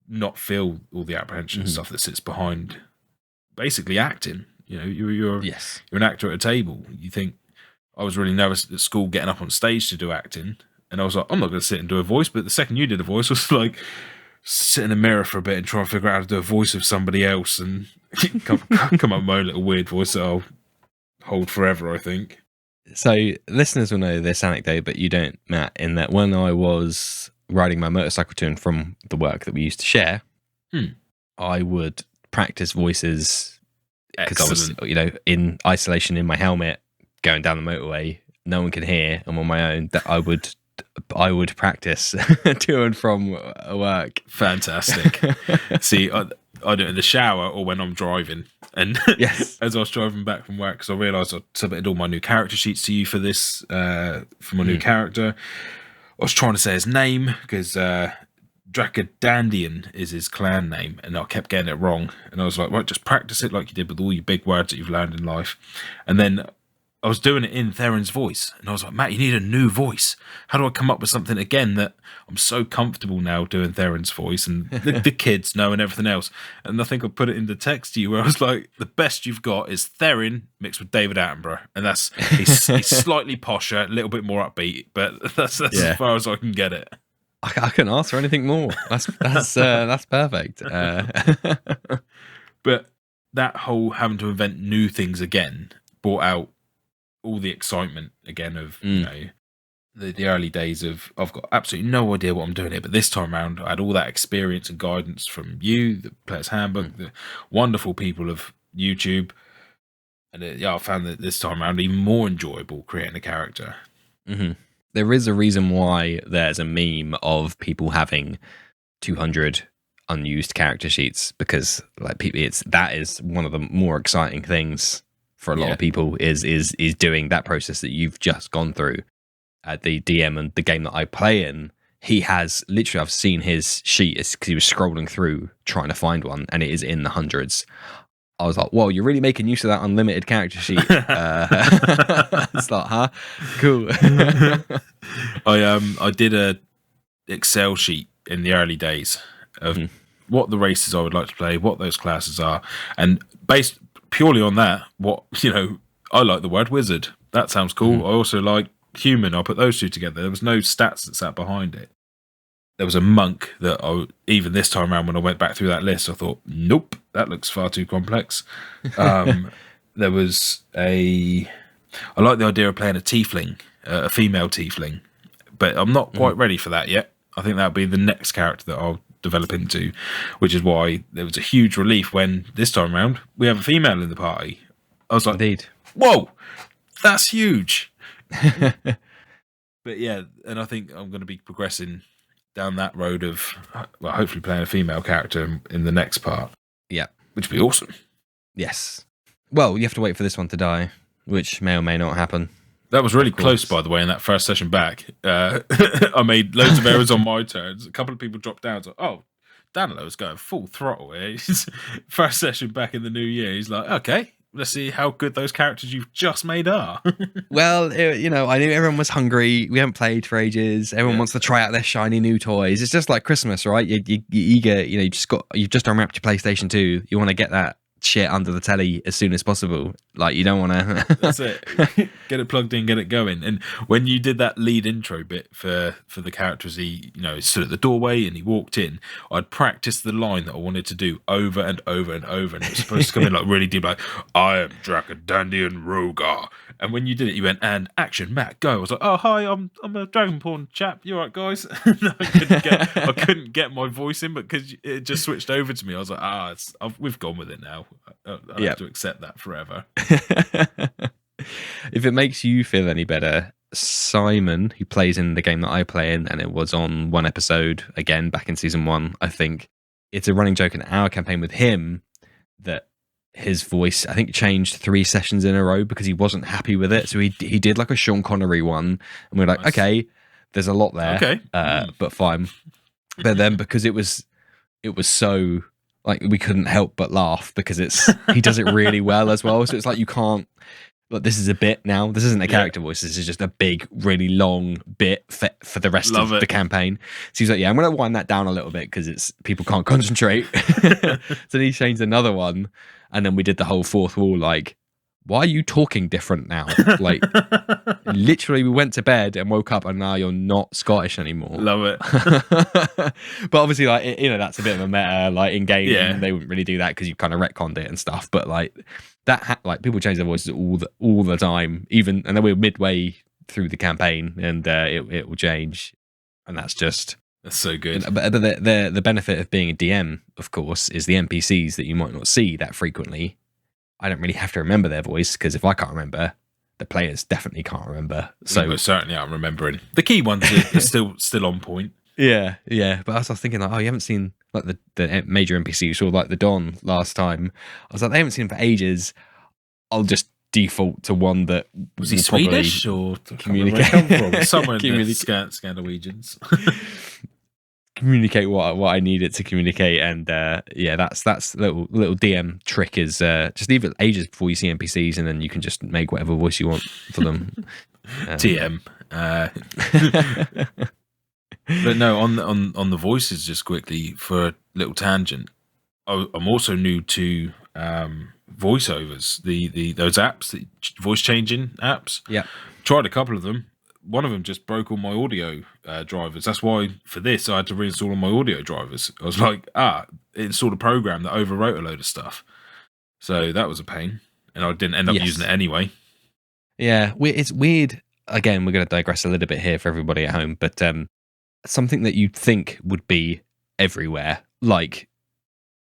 not feel all the apprehension stuff that sits behind basically acting. You're an actor at a table. You think, I was really nervous at school getting up on stage to do acting, and I was like, I'm not going to sit and do a voice. But the second you did a voice, I was like, sit in a mirror for a bit and try and figure out how to do a voice of somebody else, and come up with my own little weird voice that I'll hold forever, I think. So listeners will know this anecdote, but you don't, Matt, in that when I was riding my motorcycle to and from the work that we used to share, I would practice voices because I was, Excellent. in isolation in my helmet, going down the motorway. No one can hear. I'm on my own. That I would practice to and from work. Fantastic. See, I do it in the shower or when I'm driving. And Yes. as I was driving back from work, because I realised I submitted all my new character sheets to you for this, for my new character. I was trying to say his name because Dracodandian is his clan name, and I kept getting it wrong. And I was like, right, just practice it like you did with all your big words that you've learned in life. And then I was doing it in A'Therin's voice, and I was like, Matt, you need a new voice. How do I come up with something again that I'm so comfortable now doing A'Therin's voice and the kids know and everything else? And I think I put it in the text to you where I was like, the best you've got is A'Therin mixed with David Attenborough, and he's slightly posher, a little bit more upbeat, but that's as far as I can get it. I couldn't ask for anything more. That's perfect. But that whole having to invent new things again brought out all the excitement again of the early days of I've got absolutely no idea what I'm doing here, but this time around I had all that experience and guidance from you, the Player's Handbook, the wonderful people of YouTube, and I found that this time around even more enjoyable creating a character. There is a reason why there's a meme of people having 200 unused character sheets, because like people, that is one of the more exciting things for a lot of people is doing that process that you've just gone through. The DM and the game that I play in, he has literally, I've seen his sheet because he was scrolling through trying to find one, and it is in the hundreds. I was like, whoa, you're really making use of that unlimited character sheet. It's like, huh? Cool. I did a Excel sheet in the early days of what the races I would like to play, what those classes are, and based purely on that, I like the word wizard. That sounds cool. I also like human. I'll put those two together. There was no stats that sat behind it. There was a monk that even this time around when I went back through that list, I thought, nope, that looks far too complex. There was I like the idea of playing a tiefling, a female tiefling, but I'm not quite ready for that yet. I think that'll be the next character that I'll develop into, which is why there was a huge relief when this time around we have a female in the party. I was like, indeed, whoa, that's huge. But yeah, and I think I'm going to be progressing down that road of hopefully playing a female character in the next part. Yeah, which would be awesome. Yes. Well, you have to wait for this one to die, which may or may not happen. That was really close, by the way, in that first session back. I made loads of errors on my turns. A couple of people dropped down. So, Danilo's going full throttle here. First session back in the new year. He's like, okay, let's see how good those characters you've just made are. Well, I knew everyone was hungry. We haven't played for ages. Everyone wants to try out their shiny new toys. It's just like Christmas, right? You're eager. You've just unwrapped your PlayStation 2. You want to get that shit under the telly as soon as possible. Like, you don't want to. That's it. Get it plugged in, get it going. And when you did that lead intro bit for the character as he stood at the doorway and he walked in, I'd practiced the line that I wanted to do over and over and over, and it was supposed to come in like really deep, like, I am Dracodandian Rogar. And when you did it, you went, and action, Matt, go. I was like, oh, hi, I'm a Dragonborn chap. You all right, guys? I couldn't get my voice in, but because it just switched over to me, I was like, we've gone with it now. I have to accept that forever. If it makes you feel any better, Simon, who plays in the game that I play in, and it was on one episode, again, back in season 1, I think it's a running joke in our campaign with him that his voice, I think, changed 3 sessions in a row because he wasn't happy with it. So he did like a Sean Connery one, and we're like, nice. Okay, there's a lot there, okay, but fine. But then because it was so, like, we couldn't help but laugh because he does it really well as well. So it's like you can't. Look, this is a bit now. This isn't a character voice. This is just a big, really long bit for the rest of the campaign. So he's like, yeah, I'm going to wind that down a little bit because people can't concentrate. So then he changed another one, and then we did the whole fourth wall. Like, why are you talking different now? Like, literally, we went to bed and woke up, and now you're not Scottish anymore. Love it. But obviously, like, that's a bit of a meta. Like in game, they wouldn't really do that because you kind of retconned it and stuff. But like. Like people change their voices all the time, and then we're midway through the campaign, and it will change, and that's just That's so good. But the benefit of being a DM, of course, is the NPCs that you might not see that frequently. I don't really have to remember their voice, because if I can't remember, the players definitely can't remember. So most certainly I'm remembering. The key ones are still on point. Yeah. But I was thinking, like, oh, you haven't seen like the major NPC you saw, like the Don last time. I was like, they haven't seen him for ages. I'll just default to one that was he Swedish or communicate from? Somewhere in the Scandinavians. Communicate what I need it to communicate, and that's little DM trick is just leave it ages before you see NPCs, and then you can just make whatever voice you want for them. TM. But no, on the voices, just quickly for a little tangent. I'm also new to voiceovers, those apps, the voice changing apps. Yeah, tried a couple of them. One of them just broke all my audio drivers. That's why for this I had to reinstall all my audio drivers. I was like, it installed a program that overwrote a load of stuff. So that was a pain, and I didn't end up using it anyway. Yeah, it's weird. Again, we're going to digress a little bit here for everybody at home, but something that you'd think would be everywhere, like,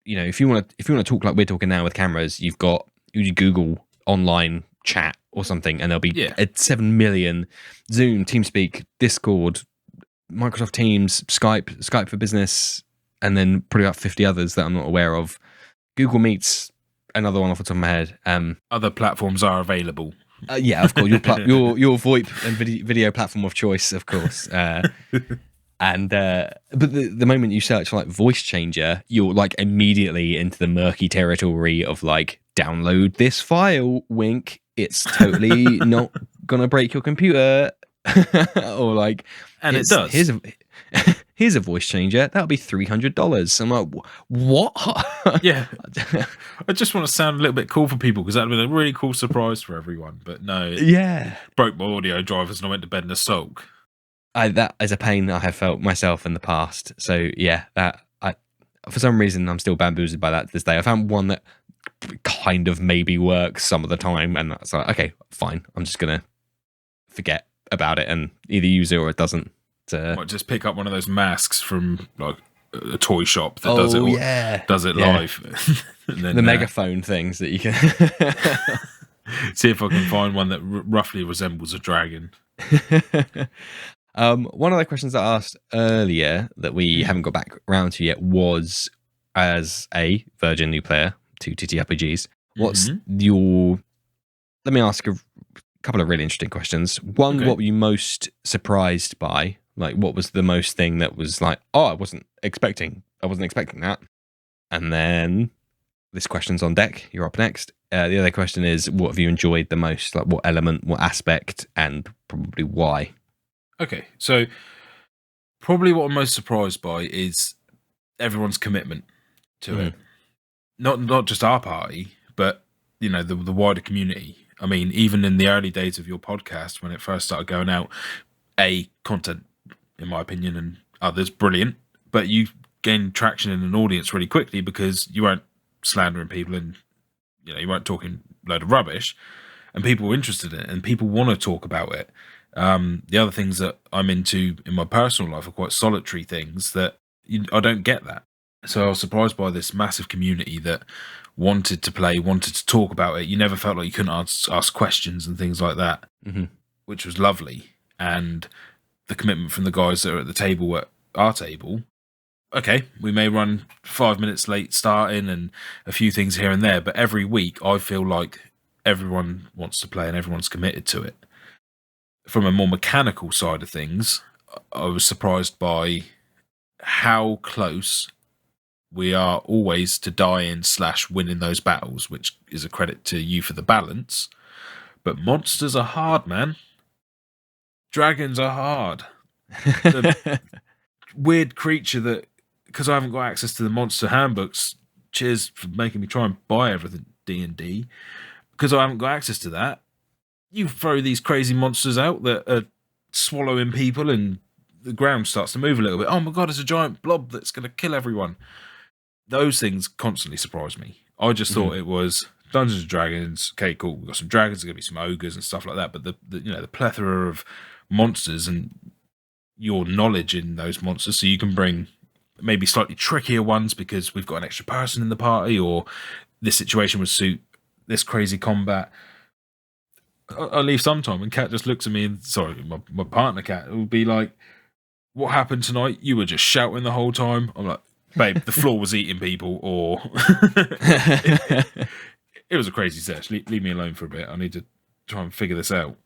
you know, if you want to talk like we're talking now with cameras, you Google online chat or something, and there'll be 7 million Zoom, TeamSpeak, Discord, Microsoft Teams, Skype for Business, and then probably about 50 others that I'm not aware of. Google Meets, another one off the top of my head. Other platforms are available. Yeah, of course, your VoIP and video platform of choice, of course. And but the moment you search for like voice changer, you're like immediately into the murky territory of like, download this file, wink, it's totally not gonna break your computer. Or like, and it does. Here's a voice changer, that'll be $300. I'm like, what? Yeah, I just want to sound a little bit cool for people, because that'd been a really cool surprise for everyone. But no, broke my audio drivers and I went to bed in a sulk. That is a pain I have felt myself in the past. So yeah, for some reason I'm still bamboozled by that to this day. I found one that kind of maybe works some of the time, and that's like, okay, fine, I'm just gonna forget about it and either use it or it doesn't. Might just pick up one of those masks from like a toy shop that does it live. And then, the megaphone things that you can see if I can find one that roughly resembles a dragon. One of the questions I asked earlier that we haven't got back around to yet was, as a virgin new player to TTRPGs, what's your... Let me ask a couple of really interesting questions. One, what were you most surprised by? Like, what was the most thing that was like, oh, I wasn't expecting that? And then this question's on deck. You're up next. The other question is, what have you enjoyed the most? Like, what element, what aspect, and probably why? Okay, so probably what I'm most surprised by is everyone's commitment to it. Not just our party, but you know, the wider community. I mean, even in the early days of your podcast, when it first started going out, content, in my opinion, and others, brilliant, but you gained traction in an audience really quickly because you weren't slandering people and, you know, you weren't talking a load of rubbish, and people were interested in it and people want to talk about it. The other things that I'm into in my personal life are quite solitary things that I don't get that. So I was surprised by this massive community that wanted to play, wanted to talk about it. You never felt like you couldn't ask questions and things like that, which was lovely. And the commitment from the guys that are at the table, at our table. Okay, we may run 5 minutes late starting and a few things here and there, but every week I feel like everyone wants to play and everyone's committed to it. From a more mechanical side of things, I was surprised by how close we are always to dying / winning those battles, which is a credit to you for the balance. But monsters are hard, man. Dragons are hard. The weird creature that, because I haven't got access to the monster handbooks, cheers for making me try and buy everything D&D, because I haven't got access to that, you throw these crazy monsters out that are swallowing people and the ground starts to move a little bit. Oh my god, it's a giant blob that's going to kill everyone. Those things constantly surprise me. I just thought it was Dungeons and Dragons. Okay, cool. We've got some dragons. There's going to be some ogres and stuff like that. But the plethora of monsters and your knowledge in those monsters, so you can bring maybe slightly trickier ones because we've got an extra person in the party, or this situation would suit this crazy combat. I leave sometime and Kat just looks at me and, sorry, my partner Kat will be like, what happened tonight? You were just shouting the whole time. I'm like, babe, the floor was eating people, or it was a crazy sesh. Leave me alone for a bit. I need to try and figure this out.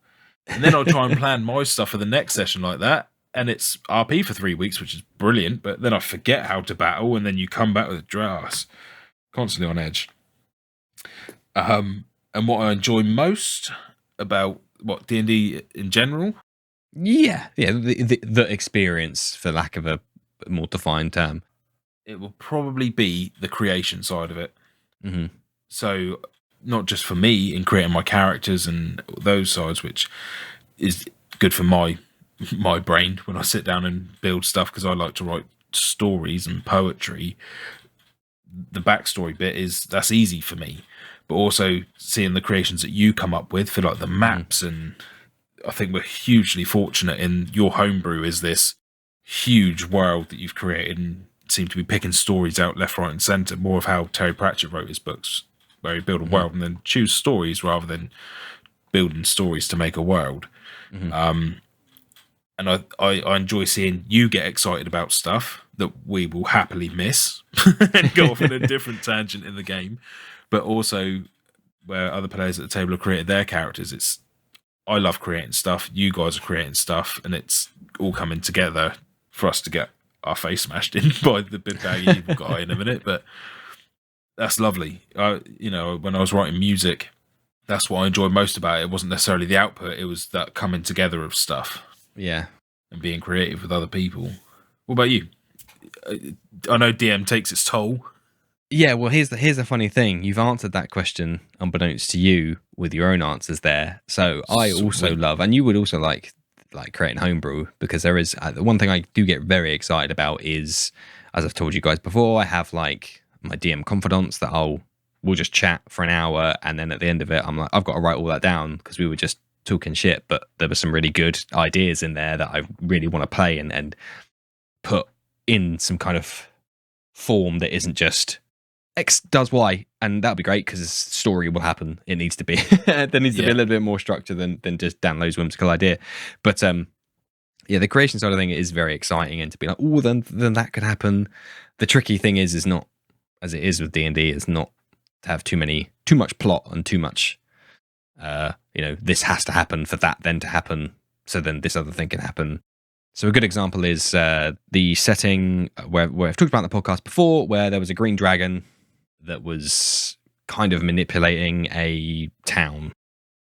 And then I'll try and plan my stuff for the next session like that. And it's RP for 3 weeks, which is brilliant. But then I forget how to battle, and then you come back with a drass. Constantly on edge. And what I enjoy most about D&D in general. Yeah, the experience, for lack of a more defined term. It will probably be the creation side of it. Mm-hmm. So not just for me in creating my characters and those sides, which is good for my brain when I sit down and build stuff, because I like to write stories and poetry. The backstory bit that's easy for me, but also seeing the creations that you come up with for like the maps. And I think we're hugely fortunate in your homebrew is this huge world that you've created, and seem to be picking stories out left, right and centre, more of how Terry Pratchett wrote his books, where he built a world and then choose stories rather than building stories to make a world. And I enjoy seeing you get excited about stuff that we will happily miss and go off on a different tangent in the game, but also where other players at the table have created their characters. I love creating stuff, you guys are creating stuff, and it's all coming together for us to get our face smashed in by the big bag evil guy in a minute. But that's lovely. When I was writing music, that's what I enjoyed most about it. It wasn't necessarily the output, it was that coming together of stuff. Yeah. And being creative with other people. What about you? I know DM takes its toll. Yeah, well, here's the funny thing. You've answered that question unbeknownst to you with your own answers there. So I also love, and you would also like creating homebrew, because there is the one thing I do get very excited about is, as I've told you guys before, I have like my DM confidants that we'll just chat for an hour, and then at the end of it, I'm like, I've got to write all that down because we were just talking shit, but there were some really good ideas in there that I really want to play and put in some kind of form that isn't just X does Y, and that'll be great because story will happen. It needs to be there needs to be a little bit more structure than just Dan Lowe's whimsical idea. But the creation side of thing is very exciting, and to be like, oh, then that could happen. The tricky thing is not, as it is with D&D, is not to have too much plot and too much this has to happen for that then to happen, so then this other thing can happen. So a good example is the setting where I've talked about in the podcast before, where there was a green dragon that was kind of manipulating a town.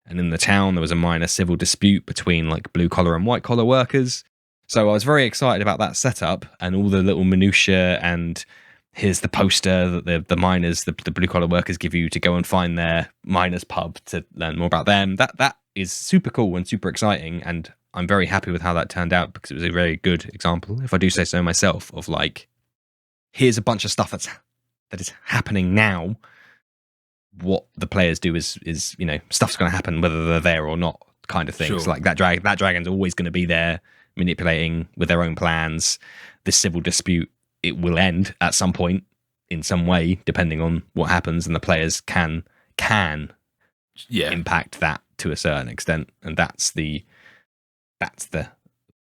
And in the town, there was a minor civil dispute between like blue collar and white collar workers. So I was very excited about that setup and all the little minutiae, and here's the poster that the miners, the blue collar workers give you to go and find their miners pub to learn more about them. That is super cool and super exciting, and I'm very happy with how that turned out, because it was a very good example, if I do say so myself, of like, here's a bunch of stuff that is happening now. What the players do is stuff's going to happen whether they're there or not, kind of thing. Sure. So like that dragon's always going to be there, manipulating with their own plans. This civil dispute, it will end at some point in some way, depending on what happens, and the players can impact that to a certain extent, and that's the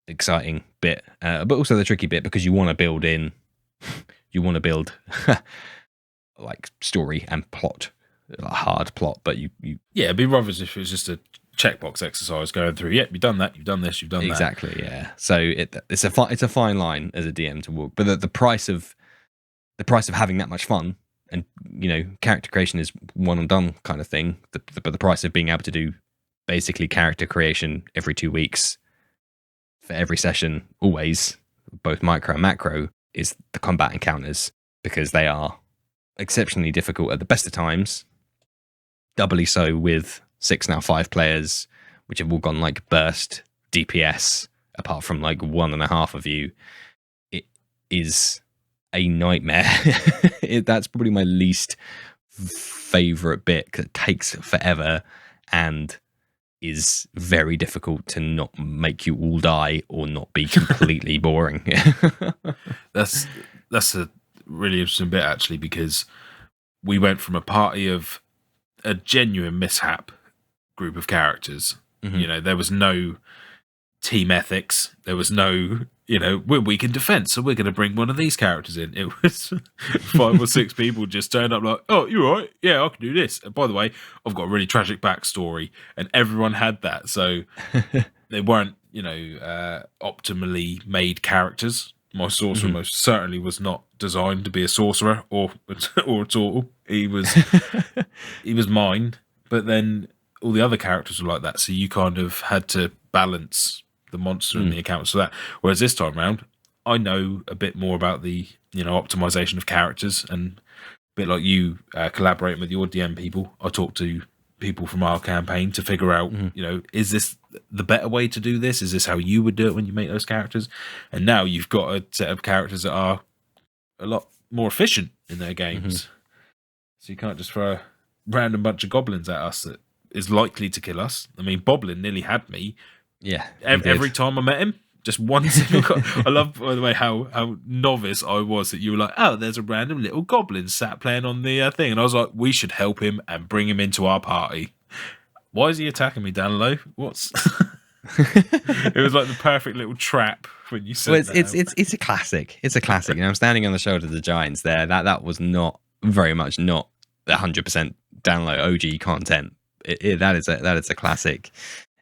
exciting bit, but also the tricky bit, because you want to build like story and plot, a hard plot, but you it'd be rather as if it was just a checkbox exercise going through. Yep, you've done that, you've done this, you've done exactly, that. Yeah. So it's a fine line as a DM to walk, but the price of having that much fun, and character creation is one and done kind of thing. But the price of being able to do basically character creation every 2 weeks for every session, always, both micro and macro, is the combat encounters, because they are exceptionally difficult at the best of times, doubly so with 6 now 5 players, which have all gone like burst DPS, apart from like 1.5 of you. It is a nightmare. That's probably my least favorite bit, because it takes forever, and is very difficult to not make you all die or not be completely boring. That's a really interesting bit, actually, because we went from a party of a genuine mishap group of characters. Mhm. There was no team ethics. There was no, we're weak in defense, so we're going to bring one of these characters in. It was 5 or 6 people just turned up like, oh, you're right. Yeah, I can do this. And by the way, I've got a really tragic backstory, and everyone had that. So they weren't, optimally made characters. My sorcerer most certainly was not designed to be a sorcerer or a Tortle. He was mine, but then all the other characters were like that. So you kind of had to balance the monster and the account for that. Whereas this time around, I know a bit more about the optimization of characters, and a bit like you collaborating with your DM people. I talk to people from our campaign to figure out, is this the better way to do this? Is this how you would do it when you make those characters? And now you've got a set of characters that are a lot more efficient in their games. So you can't just throw a random bunch of goblins at us that is likely to kill us. I mean, Boblin nearly had me. Yeah. Every time I met him, just one single. I love, by the way, how novice I was that you were like, oh, there's a random little goblin sat playing on the thing, and I was like, we should help him and bring him into our party. Why is he attacking me, Danilo? What's? It was like the perfect little trap when you said that. It's a classic. It's a classic. I'm standing on the shoulder of the giants there. That was not very much not 100% download OG content. That is a classic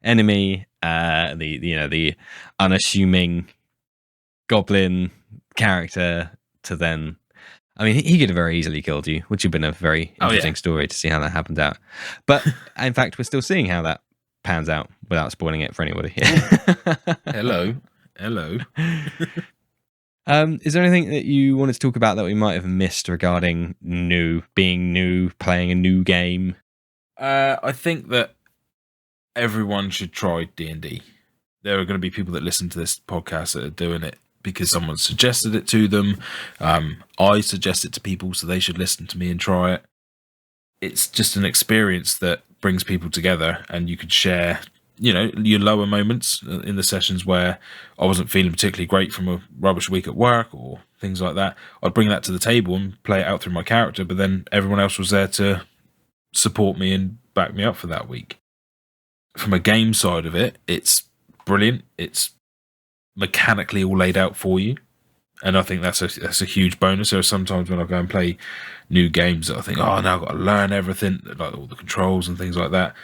enemy. The unassuming goblin character to then. I mean, he could have very easily killed you, which would have been a very interesting story to see how that happened out. But in fact, we're still seeing how that pans out without spoiling it for anybody. Hello. Is there anything that you wanted to talk about that we might have missed regarding being new, playing a new game? I think that everyone should try D&D. There are going to be people that listen to this podcast that are doing it because someone suggested it to them. I suggest it to people, so they should listen to me and try it. It's just an experience that brings people together, and you could share, your lower moments in the sessions where I wasn't feeling particularly great from a rubbish week at work or things like that. I'd bring that to the table and play it out through my character, but then everyone else was there to support me and back me up for that week. From a game side of it, it's brilliant. It's mechanically all laid out for you, and I think that's a huge bonus. There are sometimes when I go and play new games that I think, oh, now I've got to learn everything, like all the controls and things like that.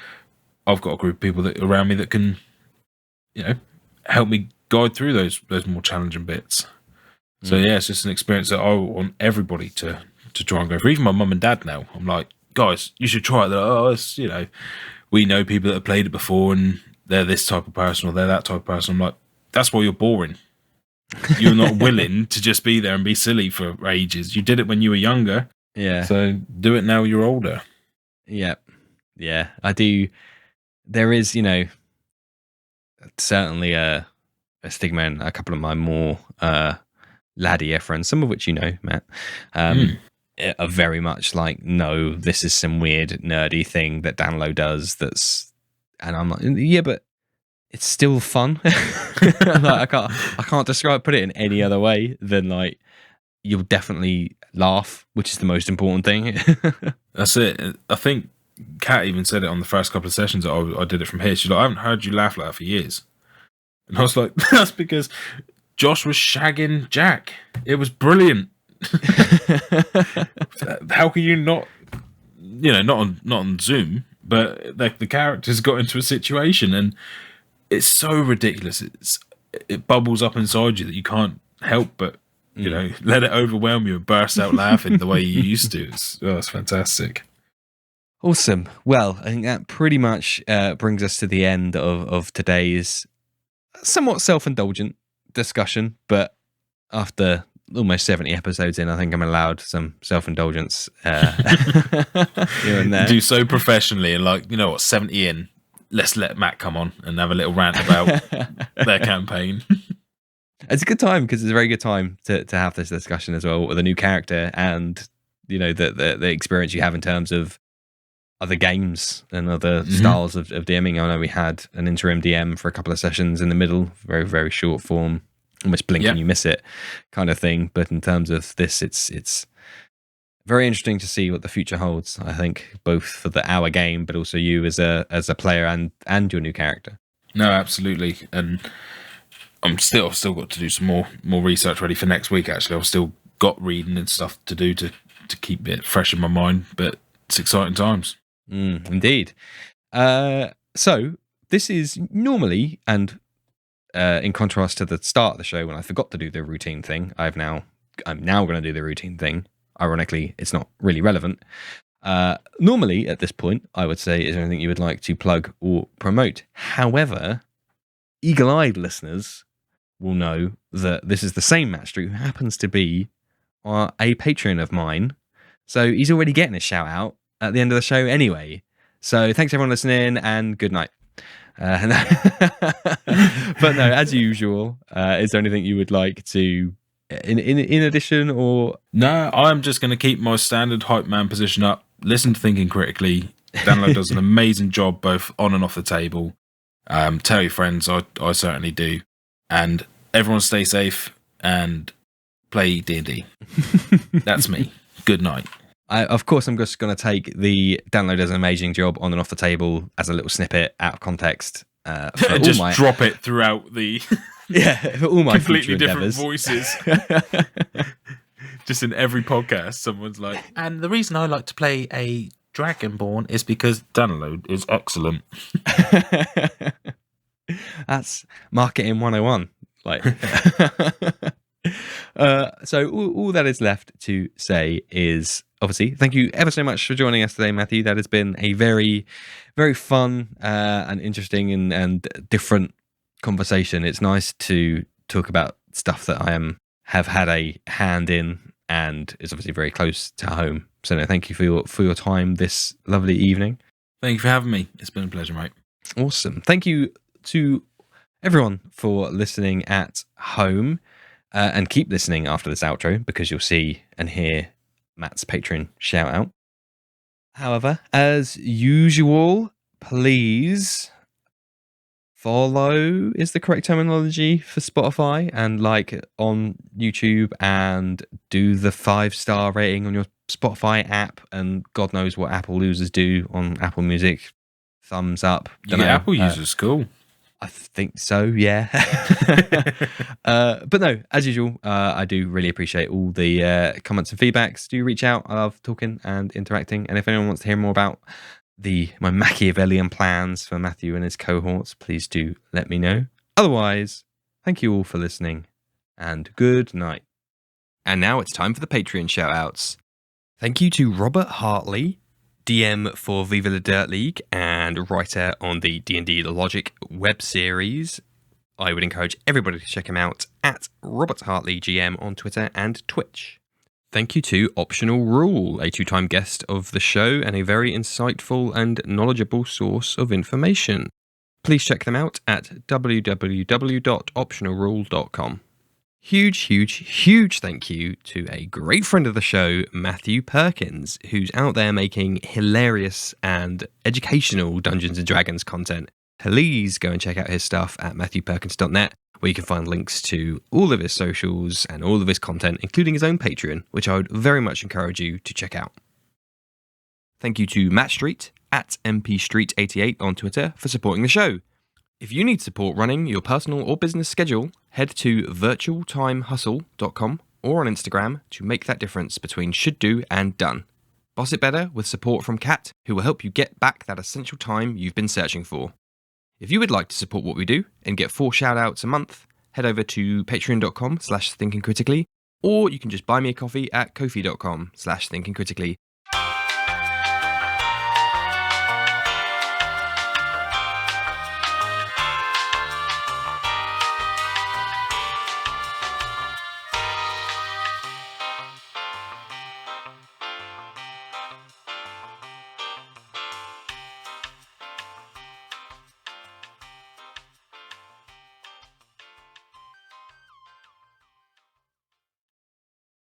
I've got a group of people that around me that can, help me guide through those more challenging bits. So yeah, it's just an experience that I want everybody to try and go for. Even my mum and dad now, I'm like, guys, you should try it. They're like, oh, it's, we know people that have played it before and they're this type of person or they're that type of person. I'm like, that's why you're boring. You're not willing to just be there and be silly for ages. You did it when you were younger. Yeah. So do it now you're older. Yeah. Yeah. I do. There is, certainly a stigma in a couple of my more laddier friends, some of which Matt, are very much like, no, this is some weird nerdy thing that Danlo does and I'm like, yeah, but it's still fun. Like, I can't put it in any other way than like, you'll definitely laugh, which is the most important thing. That's it. I think Kat even said it on the first couple of sessions that I did it from here. She's like, I haven't heard you laugh like that for years. And I was like, that's because Josh was shagging Jack. It was brilliant. How can you not, not on Zoom, but the characters got into a situation and it's so ridiculous. It bubbles up inside you that you can't help but, let it overwhelm you and burst out laughing the way you used to. It's fantastic. Awesome. Well, I think that pretty much brings us to the end of today's somewhat self-indulgent discussion, but after almost 70 episodes in, I think I'm allowed some self-indulgence here and there. Do so professionally and 70 in, let's let Matt come on and have a little rant about their campaign. It's a good time because it's a very good time to have this discussion as well with a new character and, the experience you have in terms of other games and other styles of DMing. I know we had an interim DM for a couple of sessions in the middle, very, very short form, almost blink and you miss it kind of thing. But in terms of this, it's very interesting to see what the future holds, I think, both for our game, but also you as a player and your new character. No, absolutely. And I've still got to do some more research ready for next week, actually. I've still got reading and stuff to do to keep it fresh in my mind, but it's exciting times. Indeed. So this is normally, and in contrast to the start of the show when I forgot to do the routine thing, I'm now going to do the routine thing. Ironically, it's not really relevant. Normally, at this point, I would say, is there anything you would like to plug or promote? However, eagle-eyed listeners will know that this is the same Matt Street who happens to be a patron of mine. So he's already getting a shout out at the end of the show anyway. So thanks everyone listening and good night. But no, as usual, is there anything you would like to in addition or? No, I'm just going to keep my standard hype man position up. Listen to Thinking Critically. Danlo does an amazing job both on and off the table. Tell your friends, I certainly do. And everyone stay safe and play D&D. That's me. Good night. Of course, I'm just going to take the Danlo does an amazing job on and off the table as a little snippet out of context. Just drop it throughout the for all my completely different endeavors. voices. Just in every podcast, someone's like, and the reason I like to play a Dragonborn is because Danlo is excellent. That's marketing 101. Like, so all that is left to say is obviously thank you ever so much for joining us today, Matthew. That has been a very, very fun and interesting and different conversation. It's nice to talk about stuff that I have had a hand in and is obviously very close to home. So no, thank you for your time this lovely evening. Thank you for having me. It's been a pleasure, mate. Awesome. Thank you to everyone for listening at home. And keep listening after this outro because you'll see and hear Matt's Patreon shout out. However, as usual, please follow is the correct terminology for Spotify and like on YouTube and do the 5-star rating on your Spotify app and God knows what Apple users do on Apple Music. Thumbs up. Apple users, cool. I think so, yeah. But no, as usual, I do really appreciate all the comments and feedbacks. Do reach out. I love talking and interacting. And if anyone wants to hear more about my Machiavellian plans for Matthew and his cohorts, please do let me know. Otherwise, thank you all for listening and good night. And now it's time for the Patreon shout-outs. Thank you to Robert Hartley, DM for Viva la Dirt League and writer on the D&D Logic web series. I would encourage everybody to check him out at Robert Hartley GM on Twitter and Twitch. Thank you to Optional Rule, a 2-time guest of the show and a very insightful and knowledgeable source of information. Please check them out at www.optionalrule.com. Huge thank you to a great friend of the show, Matthew Perkins, who's out there making hilarious and educational Dungeons & Dragons content. Please go and check out his stuff at matthewperkins.net, where you can find links to all of his socials and all of his content, including his own Patreon, which I would very much encourage you to check out. Thank you to Matt Street, at mpstreet88 on Twitter, for supporting the show. If you need support running your personal or business schedule, head to virtualtimehustle.com or on Instagram to make that difference between should do and done. Boss it better with support from Kat, who will help you get back that essential time you've been searching for. If you would like to support what we do and get 4 shout-outs a month, head over to patreon.com/thinkingcritically, or you can just buy me a coffee at ko-fi.com/thinkingcritically